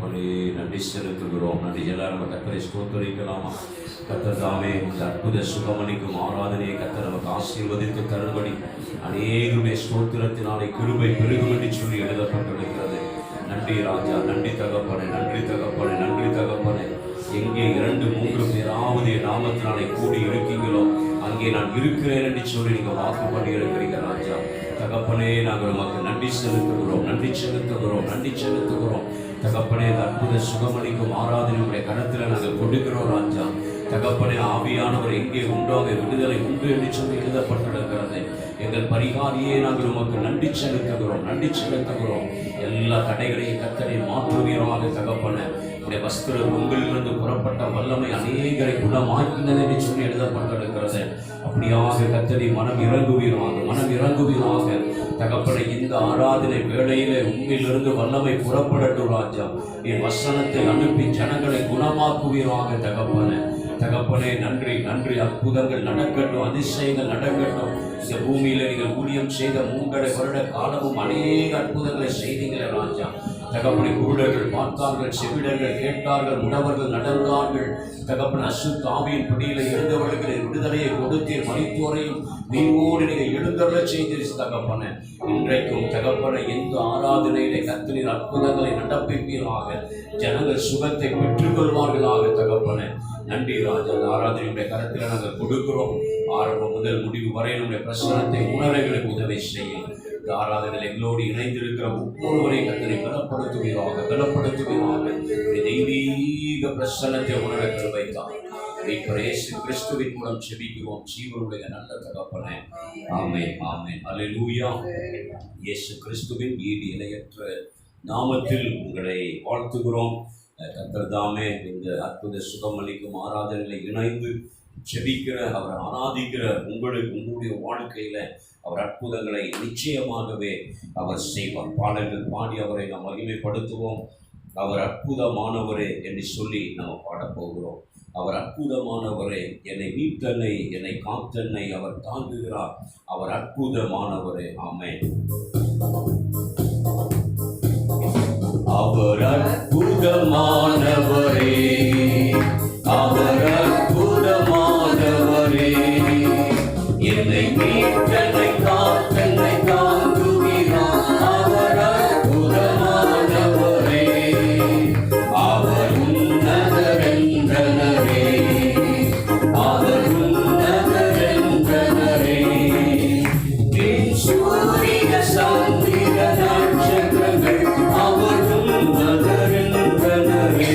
தகப்பனே நன்றி செலுத்துகிறோம். நன்றி. எல்லாரும் நம்ம கர்த்தரை ஸ்தோத்திரிக்கலாமா? கர்த்தர் தாமே இந்த அற்புத சுகமளிக்கும் ஆராதனையை கர்த்தர் நமக்கு ஆசீர்வதித்து தரும்படி அநேகருடைய ஸ்தோத்திரத்தினாலே கிருபை பெருகும் என்று சொல்லி எழுதப்பட்டிருக்கிறது. நன்றி ராஜா, நன்றி தகப்பனே, நன்றி தகப்பனே, நன்றி தகப்பனே. எங்கே 2-3 பேராவது என் நாமத்தினாலே கூடி இருக்கீங்களோ அங்கே நான் இருக்கிறேன் என்று சொல்லி நீங்கள் வாக்கு பண்ணி இருக்கிறீங்க ராஜா. தகப்பனே நாங்கள் உமக்கு நன்றி செலுத்துகிறோம், நன்றி செலுத்துகிறோம், நன்றி செலுத்துகிறோம். தகப்பனே இந்த அற்புத சுகமளிக்கும் ஆராதனையுடைய கருத்தில் நாங்கள் கொடுக்கிறோம் ராஜா. தகப்பனே ஆவியானவர் எங்கே உண்டோ அங்கே விடுதலை உண்டு என்று சொல்லி எழுதப்பட்டிருக்கிறது. எங்கள் பரிகாரியே நாங்கள் உமக்கு நன்றி செலுத்துகிறோம், நன்றி செலுத்துகிறோம். எல்லா தடைகளையும் கர்த்தரை மாற்றுவீராக தகப்பனே. உடைய வஸ்திர உங்களிலிருந்து புறப்பட்ட வல்லமை அநேகரை குணமாக்கினது என்று சொல்லி எழுதப்பட்டிருக்கிறது. அப்படியாக கர்த்தரை மனம் இறங்குவீராக, மனம் இறங்குவீராக தகப்பனை. இந்த ஆராதனை வேளையிலே உண்மையிலிருந்து வல்லமை புறப்படட்டும் ராஜா. என் வசனத்தை அனுப்பி ஜனங்களை குணமாக்குவீராக தகப்பனே. தகப்பனே நன்றி, நன்றி. அற்புதங்கள் நடக்கட்டும், அதிசயங்கள் நடக்கட்டும். இந்த பூமியில நீங்கள் ஊழியம் செய்த 3.5 வருட காலமும் அநேக அற்புதங்களை செய்தீங்களே ராஜா. தகப்பனை குருடர்கள் பார்த்தார்கள், செவிடர்கள் கேட்டார்கள், முடவர்கள் நடந்தார்கள். தகப்பன அசுத்த ஆவியின் பிடியில இருந்தவர்களுக்கு விடுதலையை கொடுத்தீர். மரித்தோரையும் நீவோடு நீங்கள் எழுந்தருள செய்தீர் தகப்பன. இன்றைக்கும் தகப்பன எந்த ஆராதனையிலே கர்த்தரின் அற்புதங்களை நடப்பிப்பீராக, ஜனங்கள் சுகத்தை பெற்றுக்கொள்வார்களாக தகப்பன. நன்றி ராஜா. அந்த ஆராதனையுடைய கருத்தில் நாங்கள் கொடுக்கிறோம். ஆரம்பம் முதல் முடிவு வரை நம்முடைய பிரசனத்தை உணர்வுகளுக்கு உதவி செய்யும். இந்த ஆராதனையில் எங்களோடு இணைந்திருக்கிற ஒவ்வொருவரையும் கர்த்தரை பலப்படுத்துவீராக, பலப்படுத்துவீராக. தெய்வீக பிரசனத்தை உணர கிருபைத்தார். இயேசு கிறிஸ்துவின் மூலம் செபிக்கிறோம் ஜீவனுடைய நல்ல தகப்பனே. ஆமென், ஆமென், அல்லேலூயா. இயேசு கிறிஸ்துவின் ஈடு இணையற்ற நாமத்தில் உங்களை வாழ்த்துகிறோம். கர்த்தர் தாமே இந்த அற்புத சுகமளிக்கும் ஆராதனைகளை இணைந்து செபிக்கிற, அவர் ஆராதிக்கிற உங்களுடைய வாழ்க்கையில அவர் அற்புதங்களை நிச்சயமாகவே அவர் செய்வார். பாடல்கள் பாடி அவரை நாம் மகிமைப்படுத்துவோம். அவர் அற்புதமானவரே என்று சொல்லி நாம் பாடப்போகிறோம். அவர் அற்புதமானவரே, என்னை மீட்டனை, என்னை காத்தனை அவர் தாங்குகிறார். அவர் அற்புதமானவரே. ஆமென். அவர் அற்புதமானவரே, அவர் அற்புதமானவரே, என்னை மீட்டனை காத்தனை தாங்குகிறார். அவர் அற்புதமானவரே, அவர் உன்னதரென்றனரே, அவர் உன்னதரென்றனரே. என் சூரிய சந்திர நட்சத்திரங்கள் அவர் உன்னதரென்றனரே.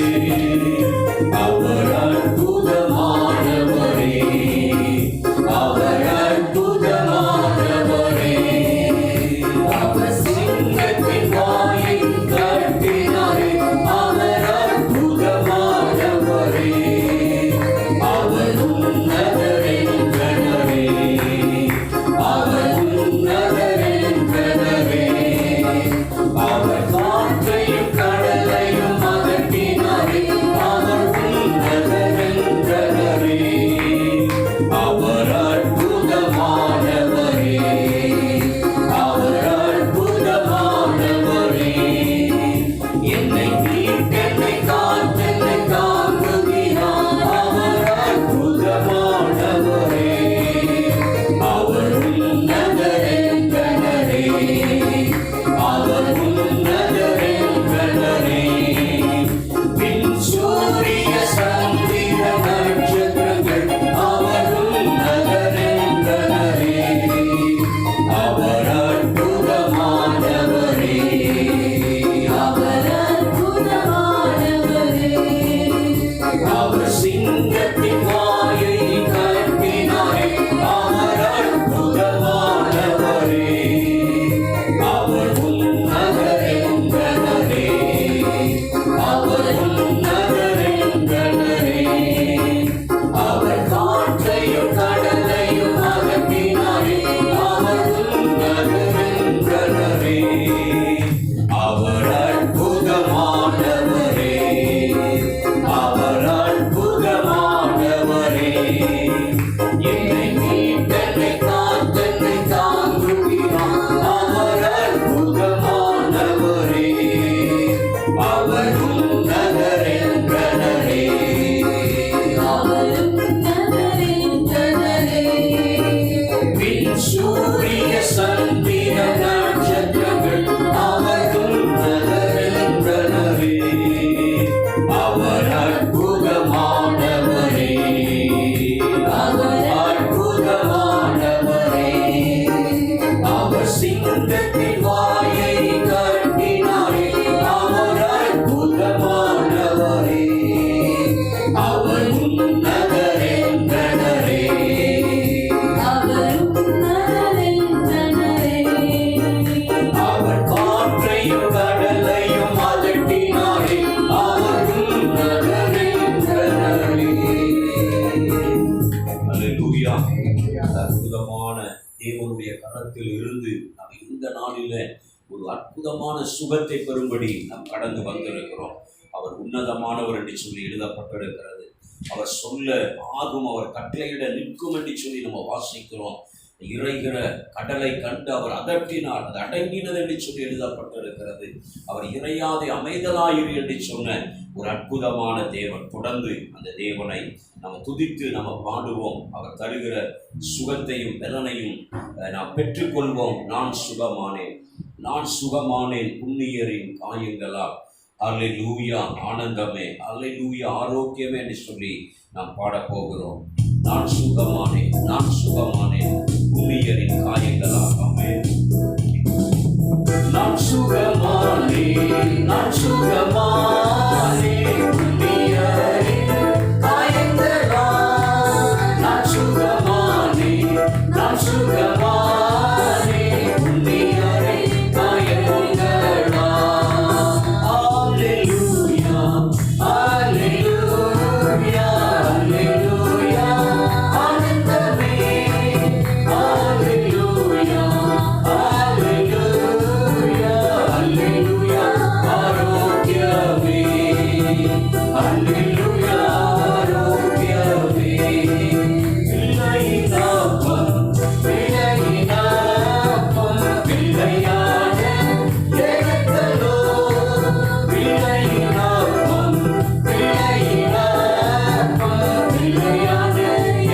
சிங்கத்தின் வாயை கட்டினாரே, அவர் அற்புதமானவரே, அவர் உன்னதரே, அவர் காற்றையும் கடலையும் அதட்டினாரே, அவர் உன்னதரே. அல்லேலூயா. அற்புதமான தேவனுடைய கரத்தில் இருந்து நாம் இந்த நாளில ஒரு அற்புதமான சுகத்தை பெறும்படி நாம் கடந்து வந்திருக்கிறோம். அவர் உன்னதமானவர் என்று சொல்லி எழுதப்பட்டிருக்கிறது. அவர் சொல்ல ஆகும், அவர் கட்டளையிட நிற்கும் என்று சொல்லி நம்ம வாசிக்கிறோம். இறைகிற கடலை கண்டு அவர் அதட்டினார், அது அடங்கினது என்று சொல்லி எழுதப்பட்டிருக்கிறது. அவர் இறையாதை அமைதலாயிரு என்று சொன்ன ஒரு அற்புதமான தேவன். தொடர்ந்து அந்த தேவனை நம்ம துதித்து நம்ம பாடுவோம். அவர் தருகிற சுகத்தையும் பலனையும் நாம் பெற்றுக்கொள்வோம். நான் சுகமானேன், நான் சுகமானேன் புண்ணியரின் காயங்களால். அல்லேலூயா. ஆனந்தமே, அல்லேலூயா. ஆரோக்கியமே என்று சொல்லி நாம் பாடப்போகிறோம். நான் சுகமானேன், நான் சுகமானேன் புண்ணியரின் காயங்களால். ஆமென். நான் சுகமானேன், நான் சுகமானேன் புண்ணியரின் காயங்களால். நான் சுகமானேன், நான் சுகமானேன் புண்ணியரின் காயங்களால். அல்லேலூயா, அல்லேலூயா, அல்லேலூயா. ஆனந்தமே, அல்லேலூயா, அல்லேலூயா, அல்லேலூயா. ஆரோக்கியமே, அல்லேலூயா, ஆரோக்கியமே. பிள்ளையினாப்பம், பிள்ளையினாப்பம், பிள்ளையான எனக்கல்லோ. பிள்ளையினாப்பம், பிள்ளையினாப்பம், பிள்ளையான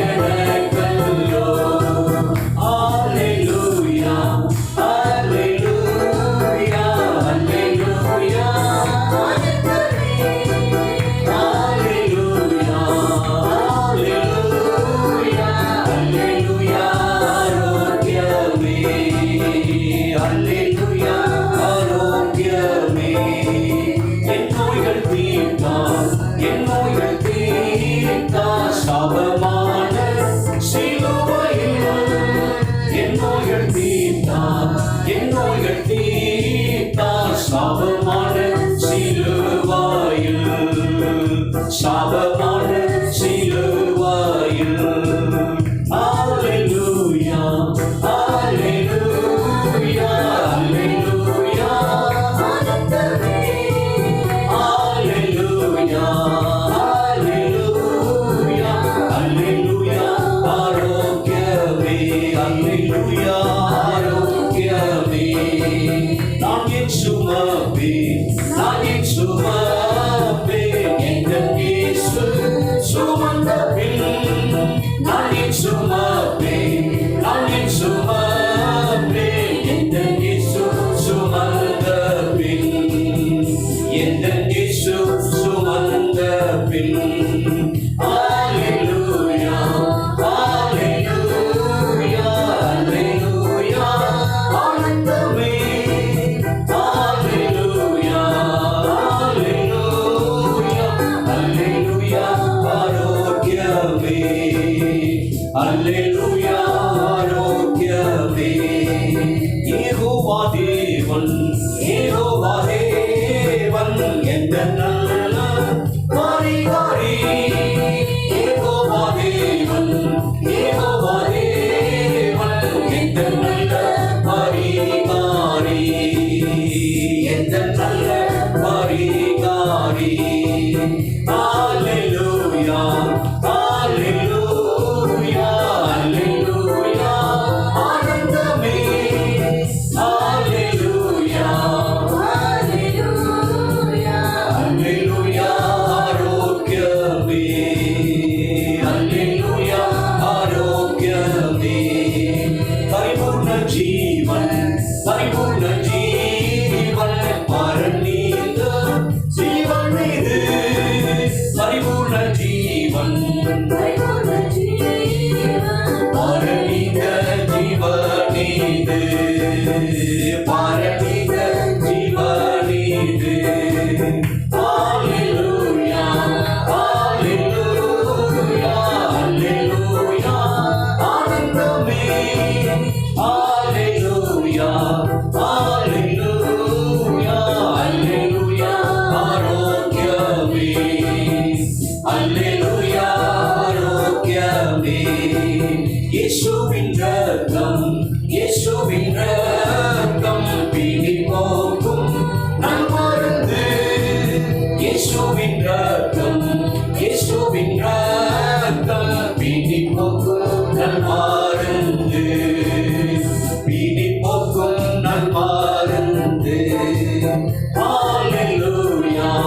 எனக்கல்லோ. அல்லேலூயா, அல்லேலூயா, அல்லேலூயா. அல்லேலூயா, அல்லேலூயா, அல்லேலூயா. ஆரோக்கியமே, அல்லேலூயா, ஆரோக்கியமே. என் நோய்கள் தீர்த்தார், என் நோய்கள் தீர்த்தார் சாபமான சிலுவையில். என் நோய்கள் தீர்த்தார், என் நோய்கள் தீர்த்தார் சாபமான சிலுவையில். சாபமான சிலுவையில். அல்லேலூயா, அல்லேலூயா, அல்லேலூயா. ஆனந்தமே, அல்லேலூயா, அல்லேலூயா, அல்லேலூயா. ஆரோக்கியமே, அல்லேலூயா, ஆரோக்கியமே. நான் என் சுமப்பேன், நான் என் சுமப்பேன் எங்கள் இயேசு சுமந்த பின். நான் என் சுமப்பேன், நான் என் சுமப்பேன் எங்கள் இயேசு சுமந்த பின். எங்கள் இயேசு சுமந்த பின். அல்லேலூயா, அல்லேலூயா, அல்லேலூயா. ஆனந்தமே, அல்லேலூயா, அல்லேலூயா, அல்லேலூயா. ஆரோக்கியமே, அல்லேலூயா, ஆரோக்கியமே. யெகோவா தேவன், யெகோவா தேவன் எந்த நல்ல பரிகாரி. யெகோவா தேவன், யெகோவா தேவன் எந்த நல்ல பரிகாரி. எந்த நல்ல பரிகாரி. அல்லேலூயா, அல்லேலூயா, அல்லேலூயா. ஆனந்தமே, அல்லேலூயா, அல்லேலூயா, அல்லேலூயா. ஆரோக்கியமே, அல்லேலூயா, ஆரோக்கியமே. பரிபூர்ண ஜீவன், பரிபூர்ண ஜீவன் பரநீத ஜீவன் இது. பரிபூர்ண ஜீவன், பரநீத ஜீவன் இது. பரமிக ஜீவனிது. Hallelujah, hallelujah, hallelujah, ஆனந்தமே. Hallelujah, hallelujah, hallelujah, ஆரோக்கியமே. Hallelujah, ஆரோக்கியமே. இயேசுவின் இரத்தம், இயேசுவின் இரத்தம் பிணி போக்கும் நல்மருந்து. இயேசுவின் இரத்தம், இயேசுவின் இரத்தம் பிணி போக்கும் நல்மருந்து. பிணி போக்கும் நல்மருந்து. Hallelujah,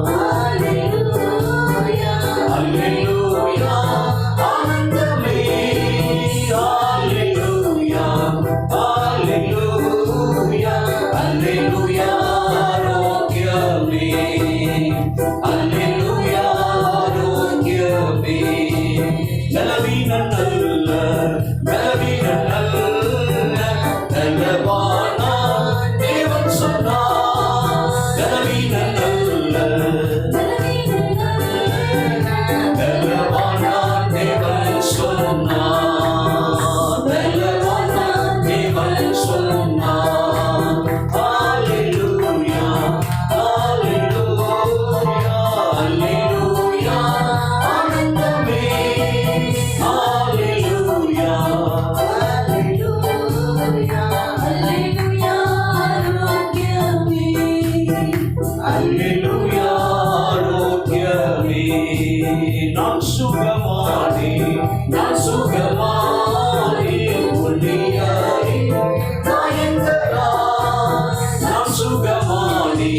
hallelujah, hallelujah, ஆனந்தமே. Hallelujah, hallelujah, hallelujah, ஆரோக்கியமே. Hallelujah, ஆரோக்கியமே. பலவீன நல்ல, பலவீன நல்ல, பலவானா தேவன் சொன்னார். பலவீன நல்ல, பலவானா தேவன் சொன்னார். பலவானா தேவன் சொன்னார். Hallelujah, hallelujah, hallelujah, ஆனந்தமே. Hallelujah, hallelujah, ஆரோக்கியமே. நான் சுகமானே, நான் சுகமானே, புண்ணியரின் காயங்களால். நான் சுகமானே,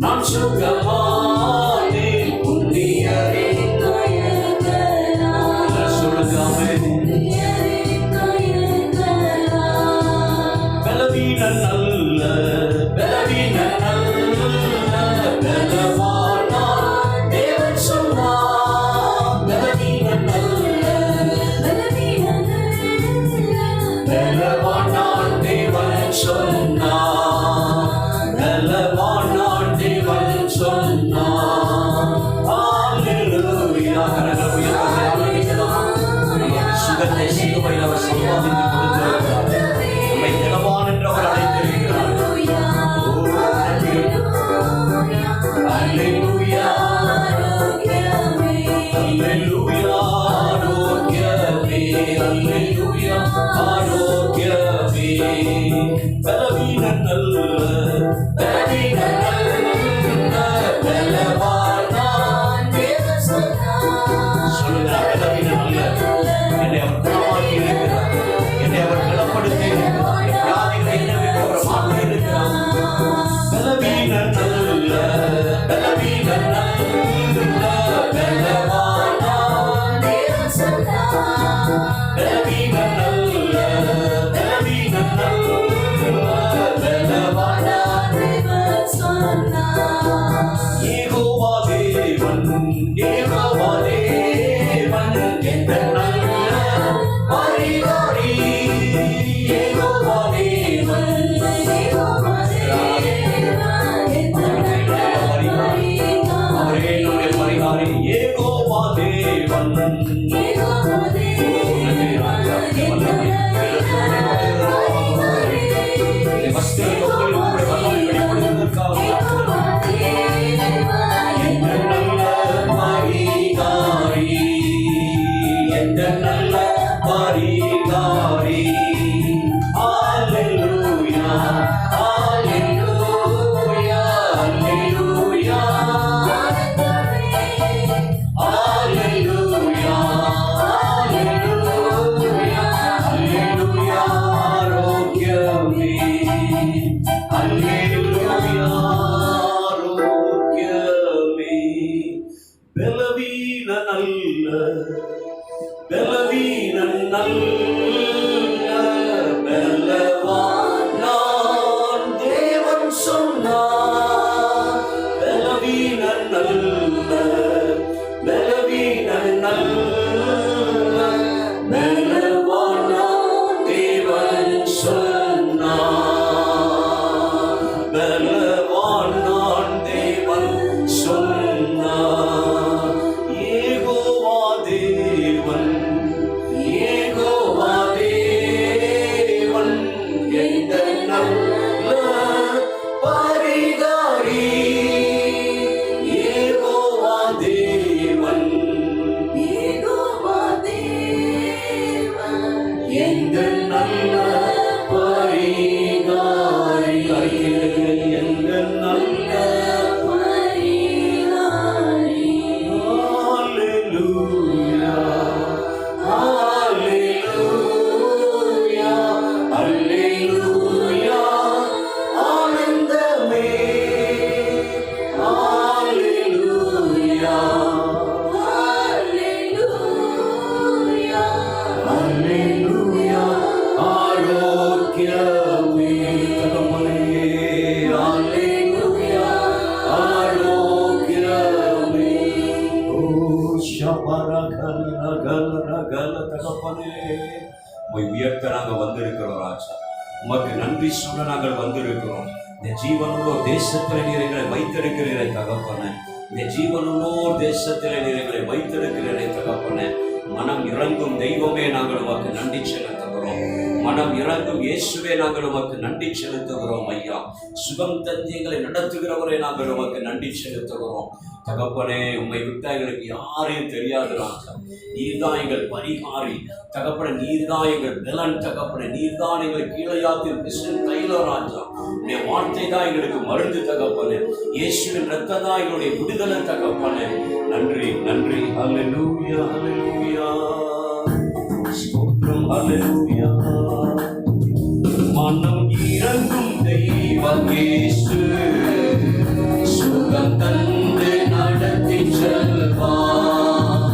நான் சுகமானே, புண்ணியரின் காயங்களால். சொல்லுகாமே. பலவீன நல்ல, பலவீன நல்ல, பலவானா தேவன் சொன்னார். பலவீன நல்ல, பலவானா தேவன் சொன்னார். பலவானா தேவன் சொன்னார். Hallelujah, hallelujah, hallelujah. நமக்கு சுகத்தை சிலுவையில் அவர் சம்பாதித்து கொடுத்திருக்கிறார். நம்மை திடவான் என்று அவர் அழைத்திருக்கிறார். Hallelujah, hallelujah, ஆரோக்கியமே. Hallelujah, ஆரோக்கியமே. பலவீன நல்ல, பலவீன நல்ல, பலவானா தேவன் சொன்னார். சொல்லுங்க, பலவீன நல்ல. என்னை அவர் குணமாக்கி இருக்கிறார். என்னை அவர் பலப்படுத்தி இருக்கிறார். என் வியாதிகளை என்னை அவர் மாற்றி இருக்கிறார். பலவீன நல்ல, பலவீன நல்ல, பலவானா தேவன் சொன்னார். பலவீன நல்ல, பலவீன நல்ல, பலவானா தேவன் சொன்னார். யெகோவா தேவன், யெகோவா தேவன் எந்த நல்ல பரிகாரி. யெகோவா தேவன், யெகோவா தேவன் எந்த நல்ல பரிகாரி. அவரே என்னுடைய பரிகாரி. யெகோவா தேவன், யெகோவா ஆரோக்கியமே. உம்மை உயர்த்த நாங்கள் வந்திருக்கிறோம் ராஜா. உமக்கு நன்றி சொல்ல நாங்கள் வந்திருக்கிறோம். இந்த ஜீவனுள்ளோ தேசத்தில் நீர் எங்களை வைத்திருக்கிறீரை தகப்பனே. இந்த ஜீவனுள்ளோ தேசத்தில் நீர் எங்களை வைத்திருக்கிறீரை தகப்பனே. மனம் இறங்கும் தெய்வமே நாங்கள் உமக்கு நன்றி செலுத்துகிறோம். மனம் இறங்கும் இயேசுவே நாங்கள் உமக்கு நன்றி செலுத்துகிறோம் ஐயா. சுகம் தந்தி எங்களை நடத்துகிறவரை நாங்கள் உமக்கு நன்றி செலுத்துகிறோம் தகப்பனே. உம்மை விட்டா எங்களுக்கு யாரையும் தெரியாது ராஜா. நீர்தான் எங்கள் பரிகாரி தகப்பனே. நீர்தான் எங்கள் பலன் தகப்பனே. நீர்தான் எங்கள் கீழையாத்தின் கிருஷ்ணன் கையில ராஜா. உடைய வார்த்தை தான் எங்களுக்கு மருந்து தகப்பனே. இயேசுவின் ரத்தம் தான் எங்களுடைய விடுதலை தகப்பனே. நன்றி நன்றி. ஹல்லேலூயா ஹல்லேலூயா ஸ்தோத்திரம் ஹல்லேலூயா. மனம் இறங்கும் தெய்வம் இயேசு, சுகம் தந்து நடத்தி செல்வார்.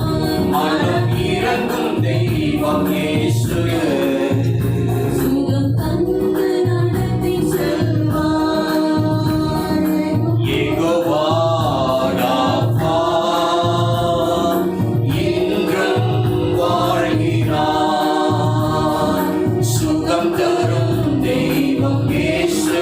மனம் இறங்கும் தெய்வம் இயேசு, சுகம் தந்து நடத்தி செல்வார். யெகோவா ராஃபா என்றும் வாழ்கிறார். சுகம் தரும் தெய்வம் இயேசு,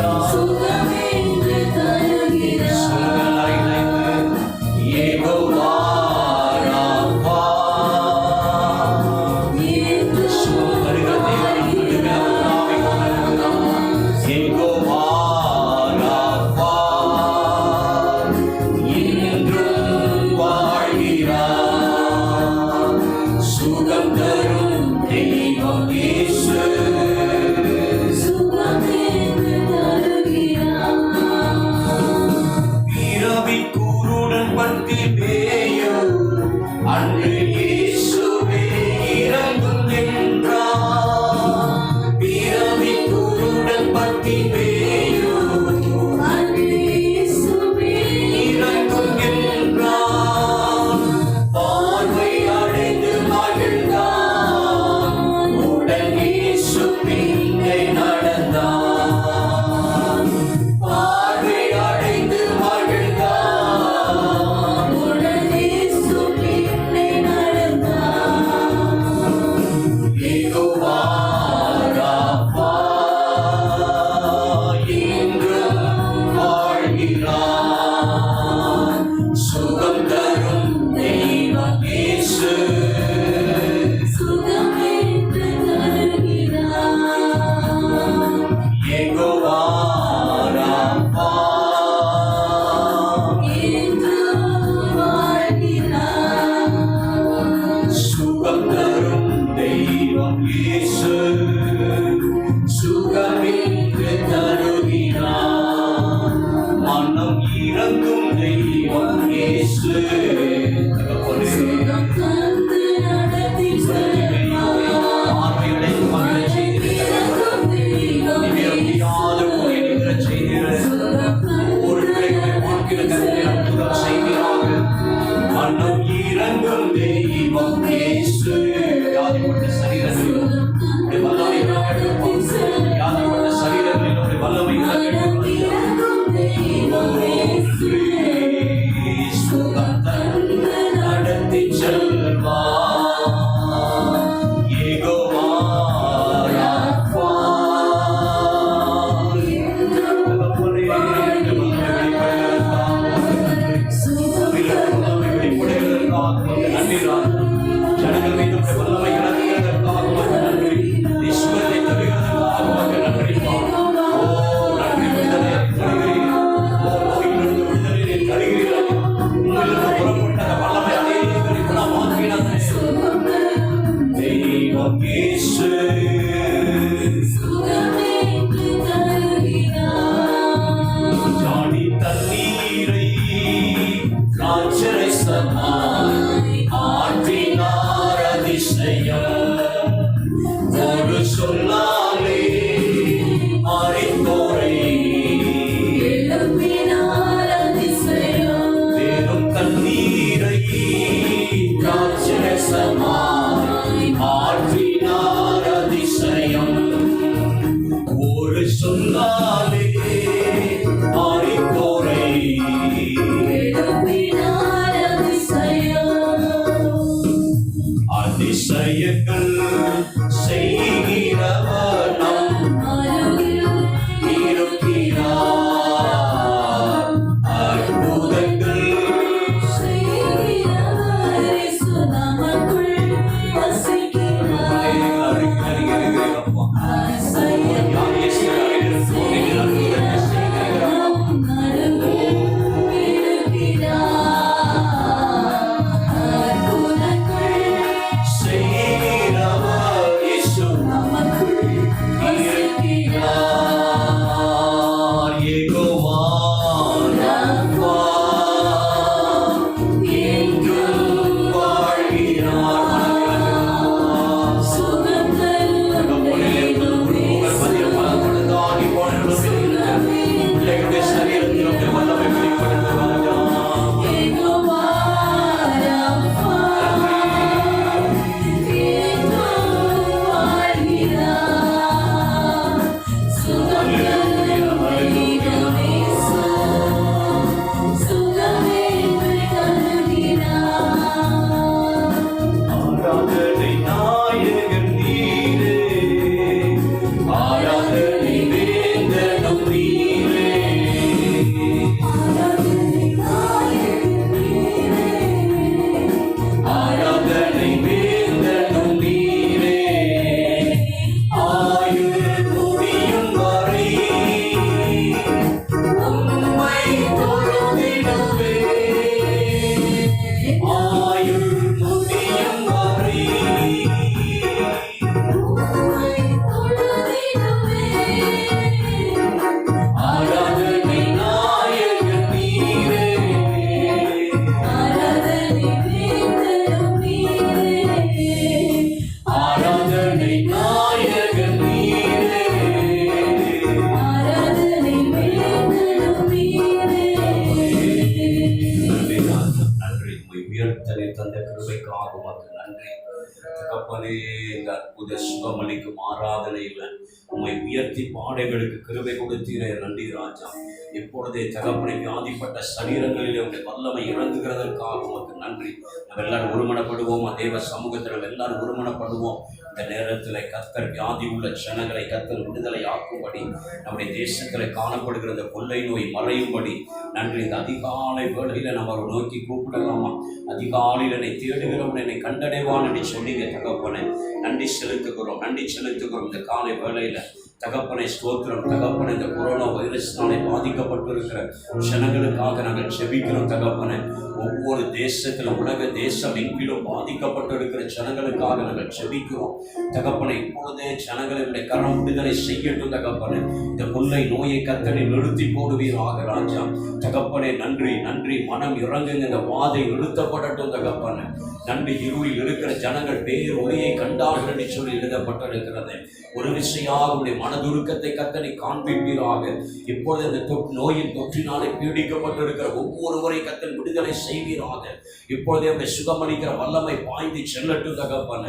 தருகிறார். சுகமென்று தருகிறார். சொல்லுங்கள் இணைந்து. யெகோவா ராஃபா. என்று சுகம் தருகிற தேவன் நம்முடைய நாவை கொண்டிருக்கிறார். யெகோவா ராஃபா. என்றும் வாழ்கிறார். சுகம் தரும் தெய்வம் இயேசு. சுகமென்று தருகிறார். தகப்பனே இந்த அற்புத சுகமளிக்கும் ஆராதனையில் உம்மை உயர்த்தி பாடைகளுக்கு கிருபை கொடுத்தீரே, நன்றி ராஜா. இப்பொழுதே தகப்பனை வியாதிப்பட்ட சரீரங்களில் உடைய வல்லமை இறங்குகிறதற்காக உமக்கு நன்றி. நம்ம எல்லாரும் ஒருமனப்படுவோம், தேவ சமூகத்தில் நம்ம எல்லாரும் ஒருமனப்படுவோம். இந்த நேரத்தில் கர்த்தர் வியாதி உள்ள ஜனங்களை கர்த்தர் விடுதலை ஆக்கும்படி, நம்முடைய தேசத்தில் காணப்படுகிற இந்த கொள்ளை நோய் மறையும்படி நன்றி. இந்த அதிகாலை வேளையில் நம்ம அவரை நோக்கி கூப்பிடலாமா? அதிகாலையில் என்னை தேடுகிறவன் என்னை கண்டடைவான் என்று சொன்னீங்க தகப்பனை. நன்றி செலுத்துகிறோம், நன்றி செலுத்துகிறோம். இந்த காலை வேளையில் தகப்பனை ஸ்தோத்திரம். தகப்பனை இந்த கொரோனா வைரஸ்னாலே பாதிக்கப்பட்டிருக்கிற ஜனங்களுக்காக நாங்கள் செபிக்கிறோம் தகப்பனை. ஒவ்வொரு தேசத்திலும் உலக தேசம் எங்கிலும் பாதிக்கப்பட்டிருக்கிற ஜனங்களுக்காக நாங்கள் செபிக்கிறோம் தகப்பனை. இப்பொழுதே ஜனங்களுடைய கரம் விடுதலை செய்யட்டும் தகப்பனை. இந்த கொள்ளை நோயை கர்த்தரை நிறுத்தி போடுவீராக ராஜா. தகப்பனை நன்றி, நன்றி. மனம் இறங்குங்க, இந்த வாதை நிறுத்தப்படட்டும் தகப்பனை. நன்றி. இருளில் இருக்கிற ஜனங்கள் பேர் ஒளியை கண்டார்கள் என்று சொல்லி எழுதப்பட்டிருக்கிறது. ஒரு விஷயம் மனதுருக்கத்தை கர்த்தரை காண்பிப்பீராக. இப்பொழுது இந்த நோயின் தொற்றினாலே பீடிக்கப்பட்டிருக்கிற ஒவ்வொருவரை கர்த்தர் விடுதலை செய்வீராக. இப்பொழுதே அவருடைய சுகமளிக்கிற வல்லமை பாய்ந்து செல்லட்டும் தகப்பன.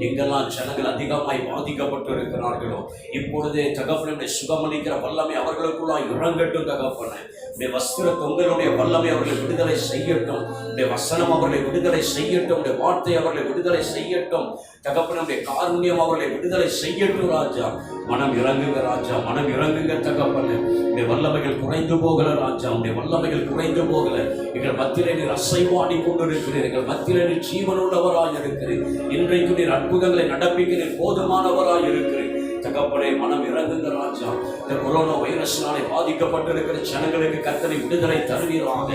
எங்கெல்லாம் ஜனங்கள் அதிகமாய் பாதிக்கப்பட்டிருக்கிறார்களோ இப்பொழுதே தகப்பனுடைய சுகமளிக்கிற வல்லமை அவர்களுக்குள்ளாய் இறங்கட்டும் தகப்பன. உடைய வஸ்திர தொங்கலுடைய வல்லமை அவர்களை விடுதலை செய்யட்டும். உடைய வசனம் அவர்களை விடுதலை செய்யட்டும். உடைய வார்த்தை அவர்களை விடுதலை செய்யட்டும் தகப்பனுடைய காருண்யம் அவர்களை விடுதலை செய்யட்டும் ராஜா. மனம் இறங்குங்க ராஜா, மனம் இறங்குங்க தகப்பனே. உடைய வல்லமைகள் குறைந்து போகல ராஜா, உடைய வல்லமைகள் குறைந்து போகல. எங்கள் மத்தியிலே நீர் அசைவாடி கொண்டிருக்கிறீர், எங்கள் மத்தியிலே நீர் ஜீவனுள்ளவராய் இருக்கிறீர். இன்றைக்கு நீர் அற்புதங்களை நடப்பிக்கிறீர், போதுமானவராய் இருக்கிறீர் தகப்பனே. மனம் இறங்குங்க ராஜா. இந்த கொரோனா வைரஸ்னாலே பாதிக்கப்பட்டிருக்கிற ஜனங்களுக்கு கர்த்தரை விடுதலை தருவீராக.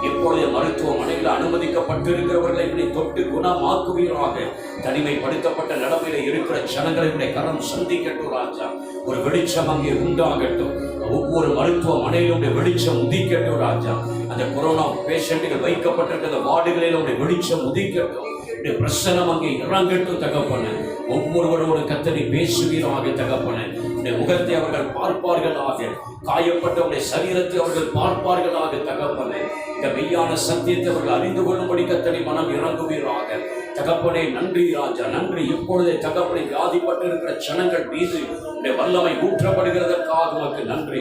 இப்பொழுது மருத்துவமனையில் அனுமதிக்கப்பட்டிருக்கிறவர்களை இப்படி தொட்டு குணமாக்குவீராக. தனிமைப்படுத்தப்பட்ட நிலைமையில இருக்கிற ஜனங்களுடைய கரம் சந்திக்கட்டும் ராஜா. ஒரு வெளிச்சம் அங்கே உண்டாகட்டும். ஒவ்வொரு மருத்துவமனையிலும் வெளிச்சம் உதிக்கட்டும் ராஜா. அந்த கொரோனா பேஷண்ட்டுகள் வைக்கப்பட்டிருக்கிற வார்டுகளில் வெளிச்சம் உதிக்கட்டும். பிரசனம் அங்கே இறங்கட்டும் தகப்பன. ஒவ்வொருவரோடு கர்த்தரை பேசுவீராக தகப்பன. முகத்தை அவர்கள் பார்ப்பார்களாக, காயப்பட்டவருடைய சரீரத்தை அவர்கள் பார்ப்பார்களாக தகப்பன. இந்த மெய்யான சத்தியத்தை அவர்கள் அறிந்து கொள்ளும்படி கர்த்தரை மனம் இறங்குவீராக தகப்பனே. நன்றி ராஜா, நன்றி. இப்பொழுதே தகப்பனை வியாதிப்பட்டிருக்கிற ஜனங்கள் மீது வல்லமை ஊற்றப்படுகிறதற்காக உமக்கு நன்றி.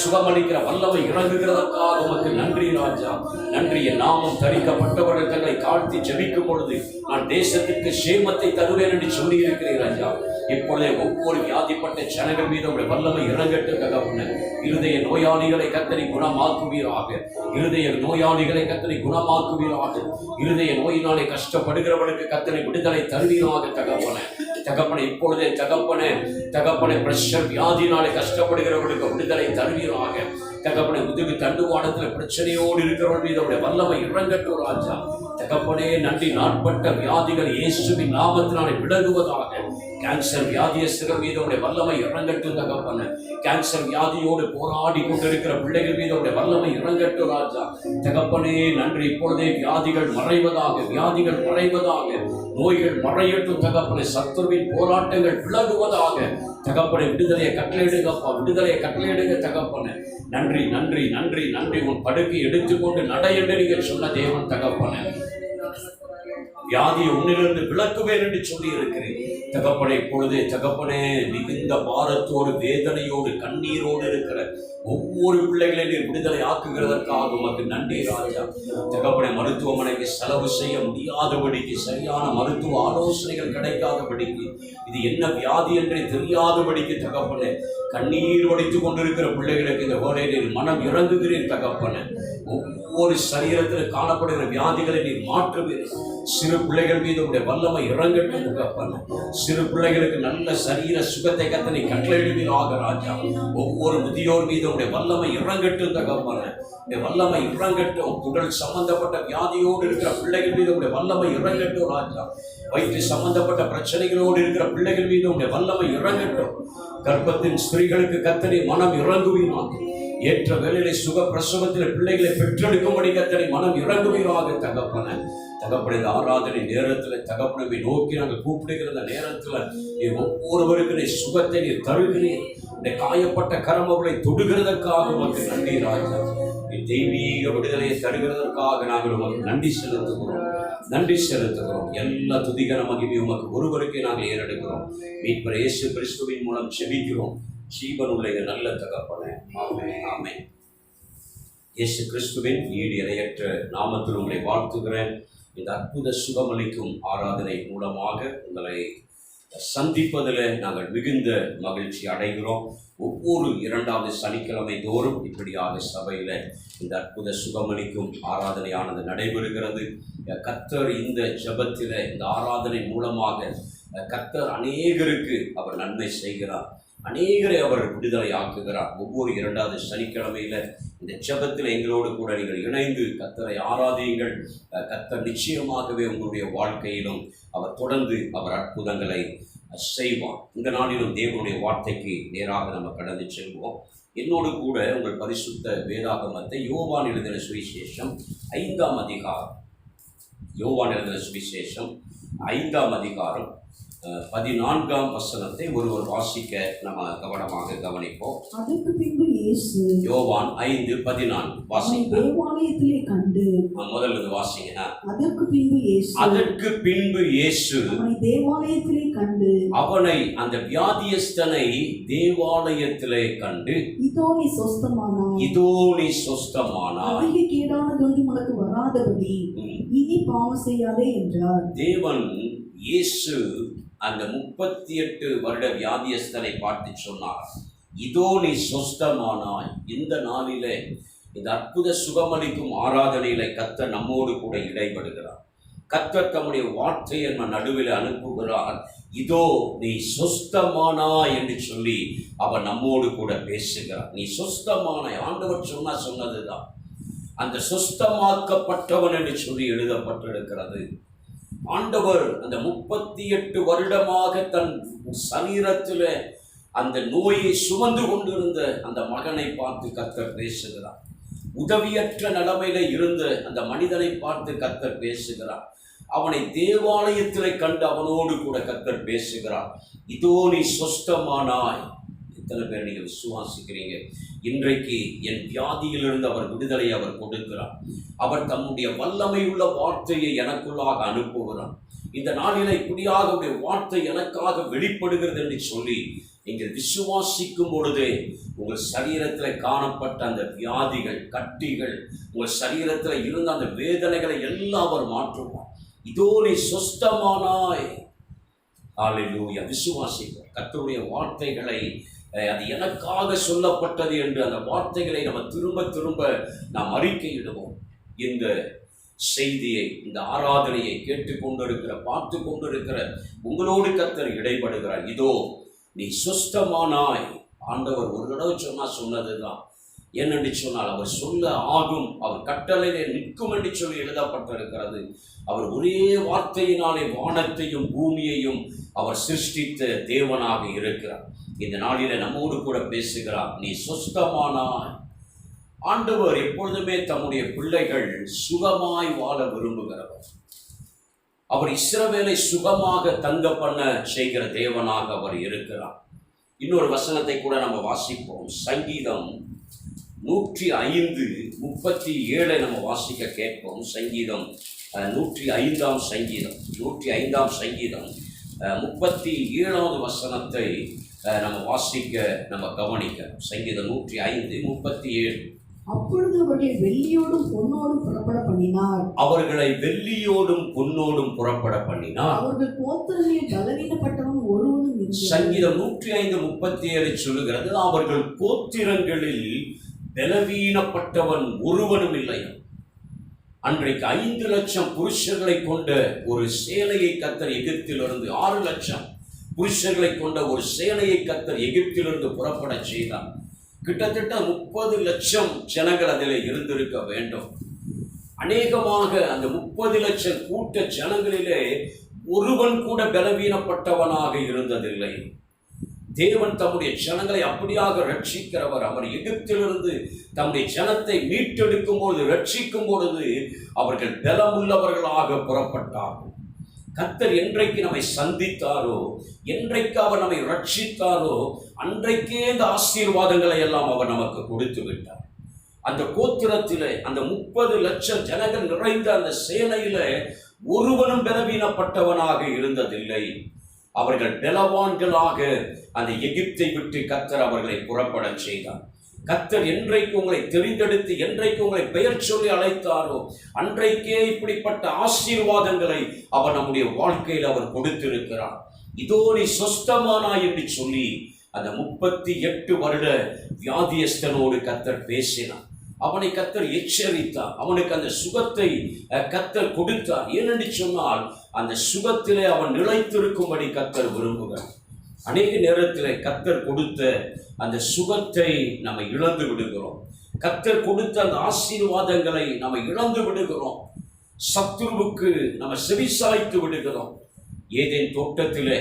சுகமளிக்கிற வல்லமை இறங்குகிறதற்காக உமக்கு நன்றி ராஜா. நன்றி. என் நாமம் தரிக்கப்பட்டவர்கள் தங்களை தாழ்த்தி ஜெபிக்கும் பொழுது நான் தேசத்திற்கு சேமத்தை தருவேன் என்று சொல்லி இருக்கிறேன் ராஜா. இப்பொழுதே ஒவ்வொரு வியாதிப்பட்ட ஜனங்கள் மீது உடைய வல்லமை இறங்கட்டும் தகப்பனே. இருதய நோயாளிகளை கர்த்தரை குணமாக்குவீராக. இருதய நோயாளிகளை கர்த்தரை குணமாக்குவீராக. இருதய நோயினாலே கஷ்டப்படுகிறவர்களுக்கு கர்த்தரை விடுதலை தருவீராக தகப்பனே. தகப்பனை இப்பொழுதே தகப்பனை பிரஷர் வியாதினாலே கஷ்டப்படுகிறவர்களுக்கு விடுதலை தருவீராக தகப்பனை. முதுகு தண்டுவாடத்தில் பிரச்சனையோடு இருக்கிறவர்கள் மீது அவருடைய வல்லமை இறங்கட்டும் ராஜா. தகப்பனே நன்றி. நாட்பட்ட வியாதிகள் இயேசுவின் நாமத்தினாலே விலகுவதாக. கேன்சர் வியாதியஸ்தர்கள் மீது அவருடைய வல்லமை இறங்கட்டும் தகப்பன. கேன்சர் வியாதியோடு போராடி கொண்டிருக்கிற பிள்ளைகள் மீது அவருடைய வல்லமை இறங்கட்டும் ராஜா. தகப்பனே நன்றி. இப்பொழுதே வியாதிகள் மறைவதாக, வியாதிகள் மறைவதாக, நோய்கள் மறையட்டும் தகப்பனை. சத்துருவின் போராட்டங்கள் விலகுவதாக தகப்பனை. விடுதலையை கட்டளையிடுங்கப்பா, விடுதலையை கட்டளையிடுங்க தகப்பனை. நன்றி, நன்றி, நன்றி, நன்றி. உன் படுக்கை எடுத்துக்கொண்டு நடை என்று நீங்கள் சொன்ன தேவன் தகப்பனை. வியாதியை உன்னிலிருந்து விளக்குவேன் என்று சொல்லி இருக்கிறேன் தகப்பனை. இப்பொழுதே தகப்பனே மிகுந்த பாரத்தோடு, வேதனையோடு, கண்ணீரோடு இருக்கிற ஒவ்வொரு பிள்ளைகளையும் விடுதலை ஆக்குகிறதற்காக உமக்கு நன்றி ராஜா. தகப்பனை மருத்துவமனைக்கு செலவு செய்ய முடியாதபடிக்கு, சரியான மருத்துவ ஆலோசனைகள் கிடைக்காதபடிக்கு, இது என்ன வியாதி என்றே தெரியாதபடிக்கு தகப்பனை கண்ணீர் வடித்துக் கொண்டிருக்கிற பிள்ளைகளுக்கு இந்த வேளையில் மனம் இறங்குகிறேன் தகப்பனை. ஒவ்வொரு சரீரத்தில் காணப்படுகிற வியாதிகளை நீர் மாற்றுவீர். சிறு பிள்ளைகள் மீது உடைய வல்லமை இறங்கட்டும் தகப்பனை. சிறு பிள்ளைகளுக்கு நல்ல சரீர சுகத்தை கர்த்தரை கட்டளையிடுவீராக ராஜா. ஒவ்வொரு முதியோர் மீது உடைய வல்லமை இறங்கட்டும் தகப்பனை. உடைய வல்லமை இறங்கட்டும். உடல் சம்பந்தப்பட்ட வியாதியோடு இருக்கிற பிள்ளைகள் மீது உடைய வல்லமை இறங்கட்டும் ராஜா. வயிற்று சம்பந்தப்பட்ட பிரச்சனைகளோடு இருக்கிற பிள்ளைகள் மீது உடைய வல்லமை இறங்கட்டும். கர்ப்பத்தின் ஸ்திரீகளுக்கு கர்த்தரை மனம் இறங்குவீராக. ஏற்ற வேளையிலே சுக பிரசவத்தில் பிள்ளைகளை பெற்றெடுக்கும்படி கர்த்தரை மனம் இறங்குவீராக தகப்பனை. தகப்பனை இந்த ஆராதனை நேரத்தில் தகப்பனை நோக்கி நாங்கள் கூப்பிடுகிற நேரத்தில் நீர் ஒவ்வொருவருக்கு நீ சுகத்தை நீர் தருகிறீர். இந்த காயப்பட்ட கரம் அவர்களை தொடுகிறதற்காக உமக்கு நன்றி ராஜா. தெய்வீக விடுதலையை தருகிறதற்காக நாங்கள் உமக்கு நன்றி செலுத்துகிறோம். நன்றி செலுத்துகிறோம். எல்லா துதிகர மகிமை உமக்கு ஒருவருக்கே நாங்கள் ஏறெடுக்கிறோம். மீட்பர் இயேசு கிறிஸ்துவின் மூலம் செபிக்கிறோம். ஜீவனுள்ள நல்ல தகப்பனே, ஆமென், ஆமென். இயேசு கிறிஸ்துவின் ஈடு இணையற்ற நாமத்தில் உங்களை வாழ்த்துகிறேன். இந்த அற்புத சுகமளிக்கும் ஆராதனை மூலமாக உங்களை சந்திப்பதில் நாங்கள் மிகுந்த மகிழ்ச்சி அடைகிறோம். ஒவ்வொரு 2வது சனிக்கிழமை தோறும் இப்படியாக சபையில் இந்த அற்புத சுகமளிக்கும் ஆராதனையானது நடைபெறுகிறது. கர்த்தர் இந்த ஜெபத்தில், இந்த ஆராதனை மூலமாக கர்த்தர் அநேகருக்கு அவர் நன்மை செய்கிறார், அநேகரை அவர் விடுதலை ஆக்குகிறார். ஒவ்வொரு 2வது சனிக்கிழமையில் இந்த ஜெபத்தில் எங்களோடு கூட நீங்கள் இணைந்து கர்த்தரை ஆராதியுங்கள். கர்த்தர் நிச்சயமாகவே உங்களுடைய வாழ்க்கையிலும் அவர் தொடர்ந்து அவர் அற்புதங்களை செய்வார். இந்த நாளிலும் தேவனுடைய வார்த்தைக்கு நேராக நம்ம கடந்து செல்வோம். என்னோடு கூட உங்கள் பரிசுத்த வேதாகமத்தை யோவான் எழுதின சுவிசேஷம் 5ஆம் அதிகாரம், யோவான் எழுதின சுவிசேஷம் 5ஆம் அதிகாரம் 14ஆம் வசனத்தை ஒருவர் வாசிக்க நம்ம கவனமாக கவனிப்போம். அதற்கு பின்பு இயேசு யோவான் 5:14 வாசிங்க. தேவாலயத்திலே கண்டு, முதல்ல வாசிங்க. அதற்கு பின்பு இயேசு, அதற்கு பின்பு இயேசு அவனை தேவாலயத்திலே கண்டு, அவனை, அந்த வியாதியஸ்தனை தேவாலயத்திலே கண்டு, இதோ நீ சொஸ்தமானாய், இதோ நீ சொஸ்தமானாய், அதிக கேடானதொன்று உனக்கு வராதபடி இனி பாவம் செய்யாதே என்றார். தேவன் இயேசு அந்த 38 வருட வியாதியஸ்தனை பார்த்து சொன்னார், இதோ நீ சொஸ்தமானாய். இந்த நாளிலே இந்த அற்புத சுகமளிக்கும் ஆராதனையில கர்த்தர் நம்மோடு கூட இடைபடுகிறார். கர்த்தர் தம்முடைய வார்த்தையை நம்ம நடுவில் அனுப்புகிறார். இதோ நீ சொஸ்தமானாய் என்று சொல்லி அவர் நம்மோடு கூட பேசுகிறார். நீ சொஸ்தமானாய். ஆண்டவர் சொன்னதுதான். அந்த சொஸ்தமாக்கப்பட்டவன் என்று சொல்லி எழுதப்பட்டிருக்கிறது. ஆண்டவர் அந்த 38 வருடமாக தன் சரீரத்தில் அந்த நோயை சுமந்து கொண்டிருந்த அந்த மகனை பார்த்து கர்த்தர் பேசுகிறார். உதவியற்ற நிலைமையில இருந்த அந்த மனிதனை பார்த்து கர்த்தர் பேசுகிறார். அவனை தேவாலயத்திலே கண்டு அவனோடு கூட கர்த்தர் பேசுகிறார். இதோ நீ சொஸ்தமானாய். எத்தனை பேர் நீங்கள் விசுவாசிக்கிறீங்க? இன்றைக்கு என் வியாதியிலிருந்து அவர் விடுதலை அவர் கொடுக்கிறார். அவர் தம்முடைய வல்லமை உள்ள வார்த்தையை எனக்குள்ளாக அனுப்புகிறார். இந்த நாளில் இப்படியாக அவருடைய வார்த்தை எனக்காக வெளிப்படுகிறது என்று சொல்லி நீங்கள் விசுவாசிக்கும் பொழுதே உங்கள் சரீரத்தில் காணப்பட்ட அந்த வியாதிகள், கட்டிகள், உங்கள் சரீரத்தில் இருந்த அந்த வேதனைகளை எல்லாம் அவர் மாற்றுவார். இதோ நீ சொஸ்தமானாய். ஹல்லேலூயா. விசுவாசிப்போம். கர்த்தருடைய வார்த்தைகளை, அது எனக்காக சொல்லப்பட்டது என்று அந்த வார்த்தைகளை நம்ம திரும்ப திரும்ப நாம் அறிக்கையிடுவோம். இந்த செய்தியை, இந்த ஆராதனையை கேட்டுக்கொண்டிருக்கிற, பார்த்து கொண்டிருக்கிற உங்களோடு கர்த்தர் இடைபடுகிறார். இதோ நீ சுஸ்தமானாய். ஆண்டவர் ஒரு தடவை சொன்னதுதான். ஏனென்று சொன்னால் அவர் சொல்ல ஆகும், அவர் கட்டளையிலே நிற்கும் என்று சொல்லி எழுதப்பட்டிருக்கிறது. அவர் ஒரே வார்த்தையினாலே வானத்தையும் பூமியையும் அவர் சிருஷ்டித்த தேவனாக இருக்கிறார். இந்த நாளிலே நம்மோடு கூட பேசுகிறார். நீ சொஸ்தமானாய். ஆண்டவர் எப்பொழுதுமே தம்முடைய பிள்ளைகள் சுகமாய் வாழ விரும்புகிறவர். அவர் இஸ்ரவேலை சுகமாக தங்க பண்ண செய்கிற தேவனாக அவர் இருக்கிறார். இன்னொரு வசனத்தை கூட நம்ம வாசிப்போம். சங்கீதம் 105:37 நம்ம வாசிக்க கேட்போம். சங்கீதம் 105ஆம் சங்கீதம் 37வது வசனத்தை நம்ம வாசிக்க நம்ம கவனிக்கிறோம். சங்கீதம் 105:37. அப்பொழுது அவர்களை வெள்ளியோடும் பொன்னோடும் புறப்பட பண்ணினார். அவர்களை வெள்ளியோடும் பொன்னோடும் புறப்பட பண்ணினார். அவர்கள் கோத்திரங்களில் பலவீனப்பட்டவன் ஒருவனும் இல்லை. சங்கீதம் 105:37 சொல்லுகிறது, அவர்கள் கோத்திரங்களில் பலவீனப்பட்டவன் ஒருவனும் இல்லை. அன்றைக்கு 5 லட்சம் புருஷர்களை கொண்ட ஒரு சேனையை கர்த்தர் எகிப்திலிருந்து, 6 லட்சம் புருஷர்களை கொண்ட ஒரு சேனையை கர்த்தர் எகிப்திலிருந்து புறப்பட செய்தார். கிட்டத்தட்ட 30 லட்சம் ஜனங்கள் அதில் இருந்திருக்க வேண்டும். அநேகமாக அந்த 30 லட்சம் கூட்ட ஜனங்களிலே ஒருவன் கூட பலவீனப்பட்டவனாக இருந்ததில்லை. தேவன் தம்முடைய ஜனங்களை அப்படியாக ரட்சிக்கிறவர். அவர் எகிப்திலிருந்து தம்முடைய ஜனத்தை மீட்டெடுக்கும் பொழுது, ரட்சிக்கும் பொழுது அவர்கள் பலமுள்ளவர்களாக புறப்பட்டார்கள். கர்த்தர் என்றைக்கு நம்மை சந்தித்தாரோ, என்றைக்கு அவர் நம்மை ரட்சித்தாரோ, அன்றைக்கே இந்த ஆசீர்வாதங்களை எல்லாம் அவர் நமக்கு கொடுத்து விட்டார். அந்த கோத்திரத்திலே அந்த 30 லட்சம் ஜனங்கள் நிறைந்த அந்த சேனையில ஒருவனும் பலவீனப்பட்டவனாக இருந்ததில்லை. அவர்கள் பலவான்களாக அந்த எகிப்தை விட்டு கர்த்தர் அவர்களை புறப்பட செய்தார். கர்த்தர் என்றைக்கு உங்களை தெரிந்தெடுத்து என்றைக்கு உங்களை பெயர் சொல்லி அழைத்தாரோ அன்றைக்கே இப்படிப்பட்ட ஆசீர்வாதங்களை அவர் நம்முடைய வாழ்க்கையில் அவர் கொடுத்திருக்கிறார். இதோ நீ சொஸ்தமானாய் என்று சொல்லி அந்த 38 வருட வியாதியஸ்தனோடு கர்த்தர் பேசினார். அவனை கர்த்தர் எச்சரித்தார். அவனுக்கு அந்த சுகத்தை கர்த்தர் கொடுத்தார். ஏனென்று சொன்னால் அந்த சுகத்திலே அவன் நிலைத்திருக்கும்படி கர்த்தர் விரும்புகிறார். அநேக நேரத்தில் கர்த்தர் கொடுத்த அந்த சுகத்தை நம்ம இழந்து விடுகிறோம். கர்த்தர் கொடுத்த அந்த ஆசீர்வாதங்களை நம்ம இழந்து விடுகிறோம். சத்துருவுக்கு நம்ம செவிசாய்த்து விடுகிறோம். ஏதேன் தோட்டத்திலே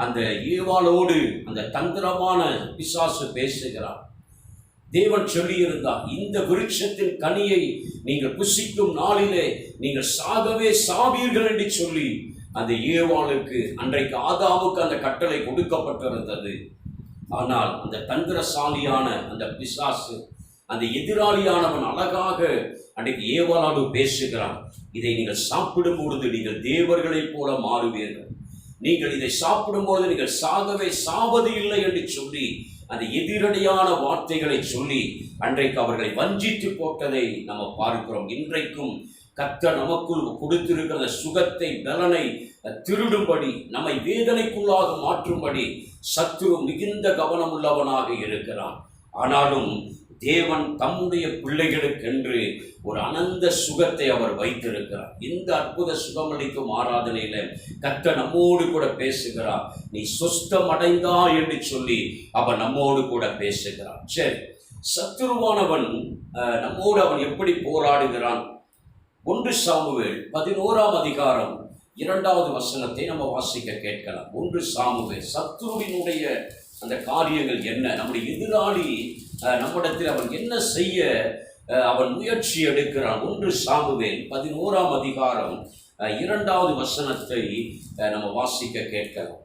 அந்த ஏவாளோடு அந்த தந்திரமான பிசாசு பேசுகிறார். தேவன் சொல்லியிருந்தார், இந்த விருட்சத்தின் கனியை நீங்கள் புசிக்கும் நாளிலே நீங்கள் சாகவே சாவீர்கள் என்று சொல்லி அந்த ஏவாளுக்கு அன்றைக்கு ஆதாமுக்கு அந்த கட்டளை கொடுக்கப்பட்டிருந்தது. ஆனால் அந்த தந்திரசாலியான அந்த பிசாசு அந்த எதிராளியானவன் அழகாக அன்றைக்கு ஏவாளோடு பேசுகிறான். இதை நீங்கள் சாப்பிடும் பொழுது நீங்கள் தேவர்களைப் போல மாறுவீர்கள். நீங்கள் இதை சாப்பிடும்போது நீங்கள் சாகவே சாவது இல்லை என்று சொல்லி அந்த எதிரடியான வார்த்தைகளை சொல்லி அன்றைக்கு அவர்களை வஞ்சித்து போட்டதை நம்ம பார்க்கிறோம். இன்றைக்கும் கர்த்தர் நமக்குள் கொடுத்திருக்கிற சுகத்தை பலனை திருடும்படி நம்மை வேதனைக்குள்ளாக மாற்றும்படி சத்துரு மிகுந்த கவனம் உள்ளவனாக இருக்கிறான். ஆனாலும் தேவன் தம்முடைய பிள்ளைகளுக்கென்று ஒரு அனந்த சுகத்தை அவர் வைத்திருக்கிறார். இந்த அற்புத சுகமளிக்கும் ஆராதனையில கர்த்தர் நம்மோடு கூட பேசுகிறார். நீ சொஸ்தம் அடைந்தா என்று சொல்லி அவர் நம்மோடு கூட பேசுகிறார். சரி, சத்துருவானவன் நம்மோடு அவன் எப்படி போராடுகிறான்? 1 சாமுவேல் 11ஆம் அதிகாரம் 2வது வசனத்தை நம்ம வாசிக்க கேட்கலாம். 1 சாமுவேல். சத்துருவினுடைய அந்த காரியங்கள் என்ன? நம்முடைய எதிராளி நம்மிடத்தில் அவன் என்ன செய்ய அவன் முயற்சி எடுக்கிறான்? 1 சாமுவேல் 11ஆம் அதிகாரம் 2வது வசனத்தை நம்ம வாசிக்க கேட்கலாம்.